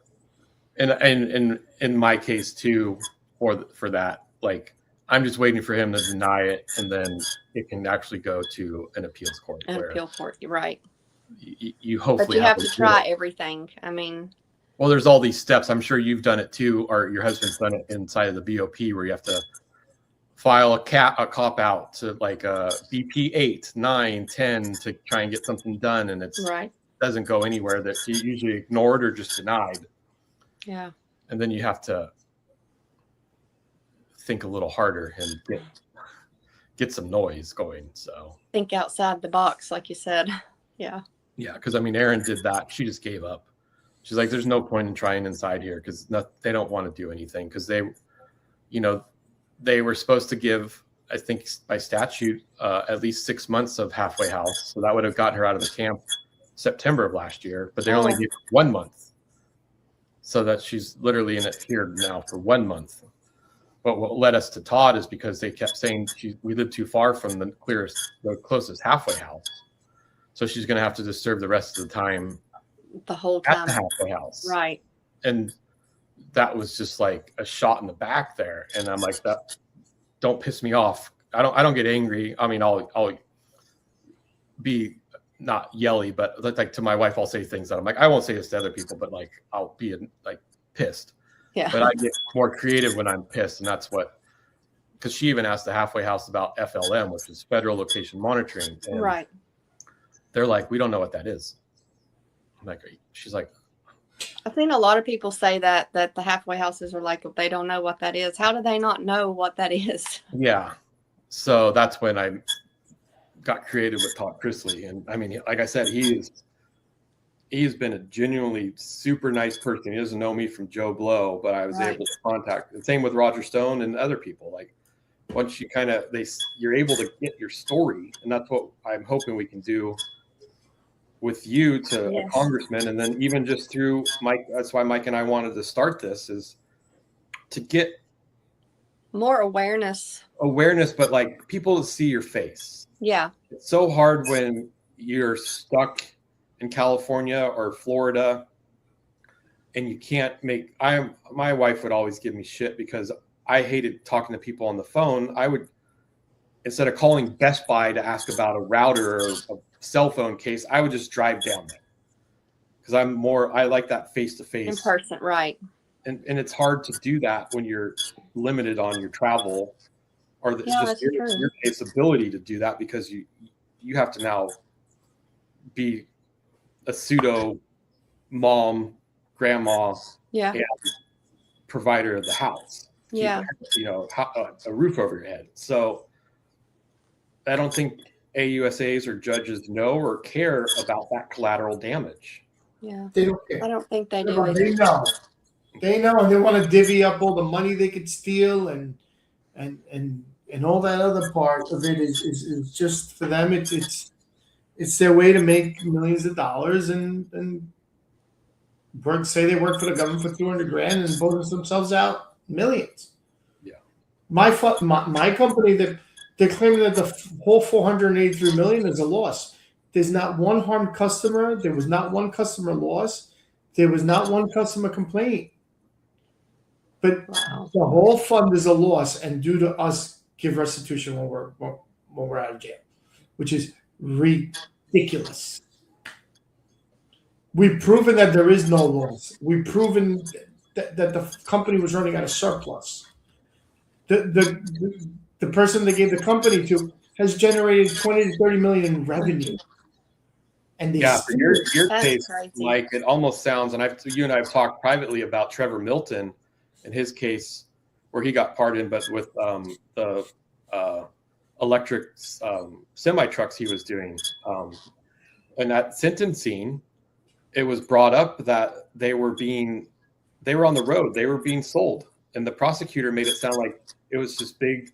and in my case too, for that, like I'm just waiting for him to deny it, and then it can actually go to an appeals court. Appeal court, right? You hopefully, but you have to try everything. I mean, well, there's all these steps. I'm sure you've done it too, or your husband's done it inside of the BOP, where you have to file a cop out to like a BP 8, 9, 10 to try and get something done, and it doesn't go anywhere. That you usually ignored or just denied. Yeah. And then you have to think a little harder and get some noise going. So think outside the box, like you said. Yeah. Yeah, because I mean, Erin did that. She just gave up. She's like, "There's no point in trying inside here because they don't want to do anything because they were supposed to give, I think by statute, at least 6 months of halfway house. So that would have gotten her out of the camp September of last year, but they only gave 1 month. So that she's literally in it here now for 1 month. But what led us to Todd is because they kept saying we live too far from the closest halfway house. So she's going to have to just serve the rest of the time. The whole time. At the halfway house. Right. And that was just like a shot in the back there. And I'm like, that don't piss me off. I don't get angry. I mean, I'll be not yelly, but like to my wife, I'll say things that I'm like, I won't say this to other people, but like, I'll be like pissed. Yeah. But I get more creative when I'm pissed. And that's what because she even asked the halfway house about FLM, which is federal location monitoring. And Right. they're like, we don't know what that is. I'm like, she's like, I've seen a lot of people say that the halfway houses are like, they don't know what that is. How do they not know what that is? yeah. So that's when I got creative with Todd Chrisley. And I mean, like I said, he's been a genuinely super nice person. He doesn't know me from Joe Blow, but I was Right. able to contact. The same with Roger Stone and other people. Like once you you're able to get your story, and that's what I'm hoping we can do with you to Yes. a congressman, and then even just through Mike. That's why Mike and I wanted to start this, is to get More awareness. but like people to see your face. Yeah. It's so hard when you're stuck in California or Florida and you can't my wife would always give me shit because I hated talking to people on the phone. I would, instead of calling Best Buy to ask about a router or a cell phone case, I would just drive down there because I like that face to face In person. Right. and it's hard to do that when you're limited on your travel or That's your true. case ability to do that, because you have to now be a pseudo mom, grandma, Yeah. and provider of the house. Yeah. A roof over your head. So I don't think AUSAs or judges know or care about that collateral damage. Yeah. They don't care. I don't think they do. They know. They know, and they want to divvy up all the money they could steal and all that other part of it is just for them. It's their way to make millions of dollars and say they work for the government for $200,000 and bonus themselves out millions. Yeah. My company, that they're claiming that the whole $483 million is a loss. There's not one harmed customer. There was not one customer loss. There was not one customer complaint. But Wow. the whole fund is a loss, and due to us give restitution when we're out of jail, which is ridiculous. We've proven that there is no loss. We've proven that the company was running at a surplus. The person they gave the company to has generated 20 to 30 million in revenue. And they For your That's case, crazy. Mike, it almost sounds, and you and I have talked privately about Trevor Milton and his case where he got pardoned, but with the electric semi trucks he was doing. And at sentencing, it was brought up that they were on the road, they were being sold, and the prosecutor made it sound like it was this big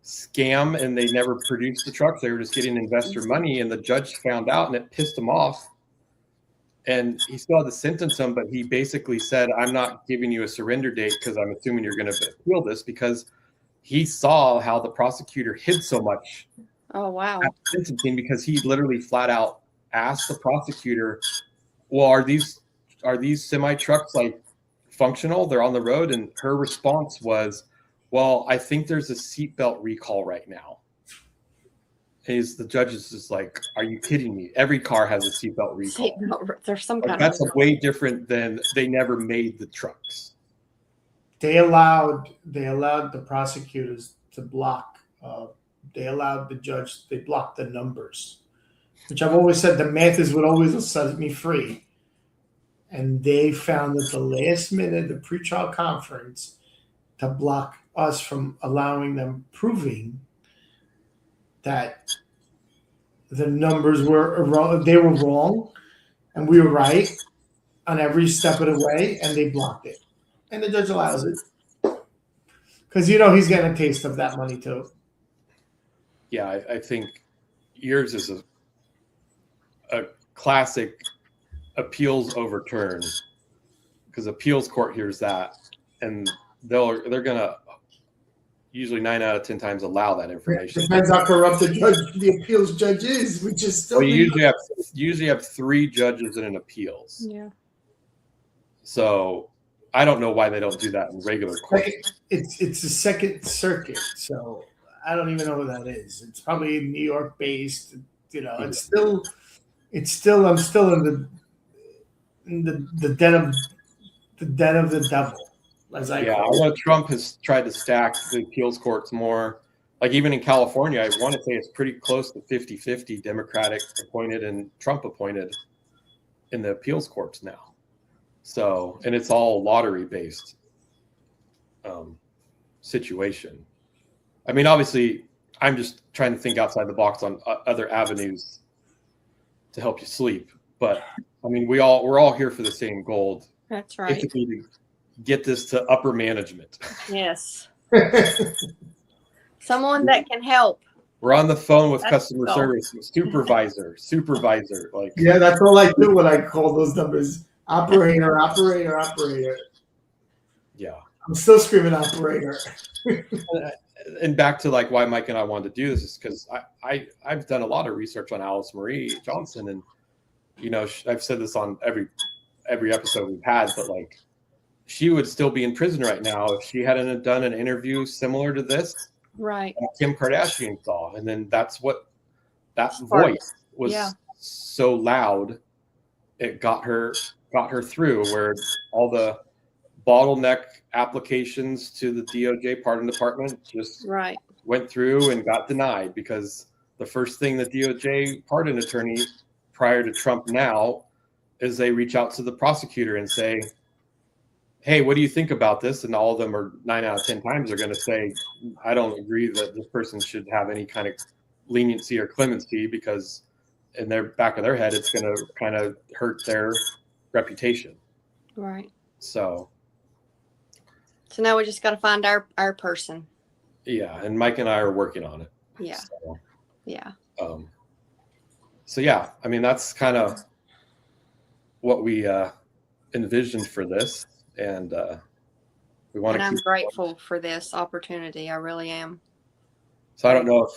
scam and they never produced the trucks. They were just getting investor money, and the judge found out and it pissed him off. And he still had to sentence him, but he basically said, I'm not giving you a surrender date because I'm assuming you're going to appeal this, because he saw how the prosecutor hid so much Oh, wow. at sentencing, because he literally flat out asked the prosecutor, well, are these semi trucks like functional? They're on the road. And her response was, well, I think there's a seatbelt recall right now. And the judge is just like, are you kidding me? Every car has a seatbelt recall. There's some Like, kind that's of. way different than they never made the trucks. They allowed the prosecutors to block. They allowed the judge. They blocked the numbers, which I've always said the math is what always set me free. And they found at the last minute, the pretrial conference, to block us from allowing them proving that the numbers were wrong. They were wrong, and we were right on every step of the way, and they blocked it. And the judge allows it because he's getting a taste of that money too. Yeah, I think yours is a classic appeals overturn, because appeals court hears that, and they're gonna usually 9 out of 10 times allow that information. Depends how corrupt the appeals judge is, which is still. Well, you usually have 3 judges in an appeals. Yeah. So I don't know why they don't do that in regular court. It's the Second Circuit, so I don't even know what that is. It's probably New York based. It's still. I'm still in the den of the devil. as I Yeah, I call it. know Trump has tried to stack the appeals courts more. Like even in California, I want to say it's pretty close to 50-50 Democratic appointed and Trump appointed in the appeals courts now. So, and it's all lottery based situation. I mean, obviously, I'm just trying to think outside the box on other avenues to help you sleep. But I mean, we're all here for the same goal. That's right. Basically, to get this to upper management. Yes. Someone that can help. We're on the phone with That's customer cool. service, supervisor. Like, Yeah, that's all I do when I call those numbers. Operator. yeah. I'm still screaming operator. And back to like why Mike and I wanted to do this is because I've done a lot of research on Alice Marie Johnson, and you know, I've said this on every episode we've had, but like she would still be in prison right now if she hadn't done an interview similar to this. Right. Kim Kardashian saw, and then that's what that Spark. voice was Yeah. so loud. It got her through where all the bottleneck applications to the DOJ pardon department just Right. went through and got denied because the first thing the DOJ pardon attorney prior to Trump now is they reach out to the prosecutor and say, hey, what do you think about this? And all of them are 9 out of 10 times are going to say, I don't agree that this person should have any kind of leniency or clemency because in their back of their head, it's going to kind of hurt their reputation. Right. So now we just got to find our person. yeah. And Mike and I are working on it. Yeah. So, yeah. So yeah, I mean, that's kind of what we envisioned for this. And we want to And keep I'm grateful for this opportunity. I really am. So I don't know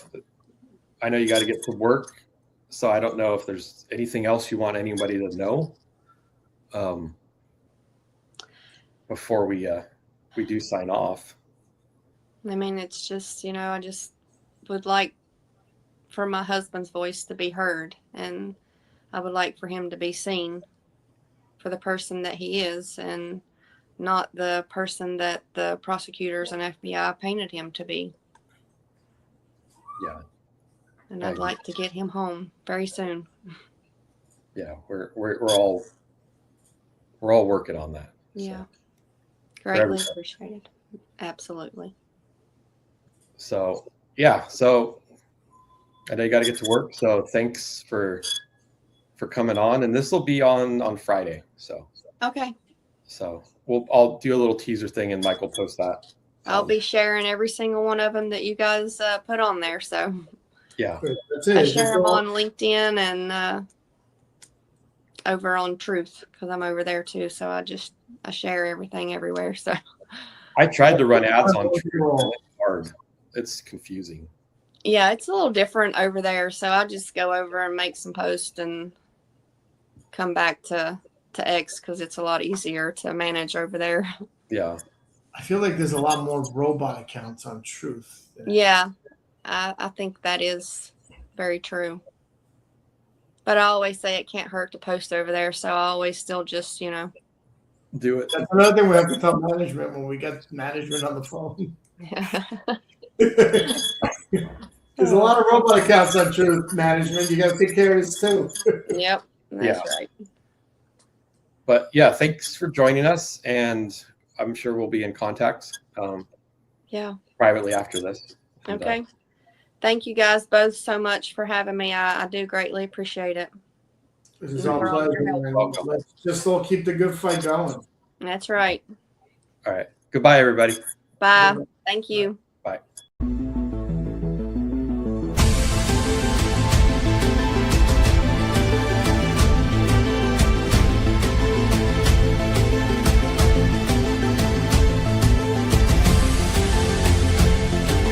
I know you got to get to work. So I don't know if there's anything else you want anybody to know before we do sign off. I mean, it's just, you know, I just would like for my husband's voice to be heard, and I would like for him to be seen for the person that he is and not the person that the prosecutors and FBI painted him to be. Yeah. And I'd like to get him home very soon. Yeah, we're all working on that. Yeah. So. Greatly appreciated. Absolutely. So yeah, so I know you got to get to work. So thanks for coming on, and this will be on Friday. So okay. So I'll do a little teaser thing, and Mike will post that. I'll be sharing every single one of them that you guys put on there. So yeah, that's it. I share them on LinkedIn and over on Truth because I'm over there too. So I share everything everywhere. So I tried to run ads on Truth. It's hard. It's confusing. Yeah, it's a little different over there. So I just go over and make some posts and come back to X because it's a lot easier to manage over there. Yeah. I feel like there's a lot more robot accounts on Truth. Yeah, I think that is very true. But I always say it can't hurt to post over there. So I always still just, you know. Do it. That's another thing we have to tell management when we get management on the phone. There's a lot of robot accounts on Truth management. You got to take care of this too. Yep, that's right. But yeah, thanks for joining us, and I'm sure we'll be in contact. Privately after this. And, okay. Thank you guys both so much for having me. I do greatly appreciate it. This is all pleasure. Let's just all keep the good fight going. That's right. All right. Goodbye, everybody. Bye. Thank you.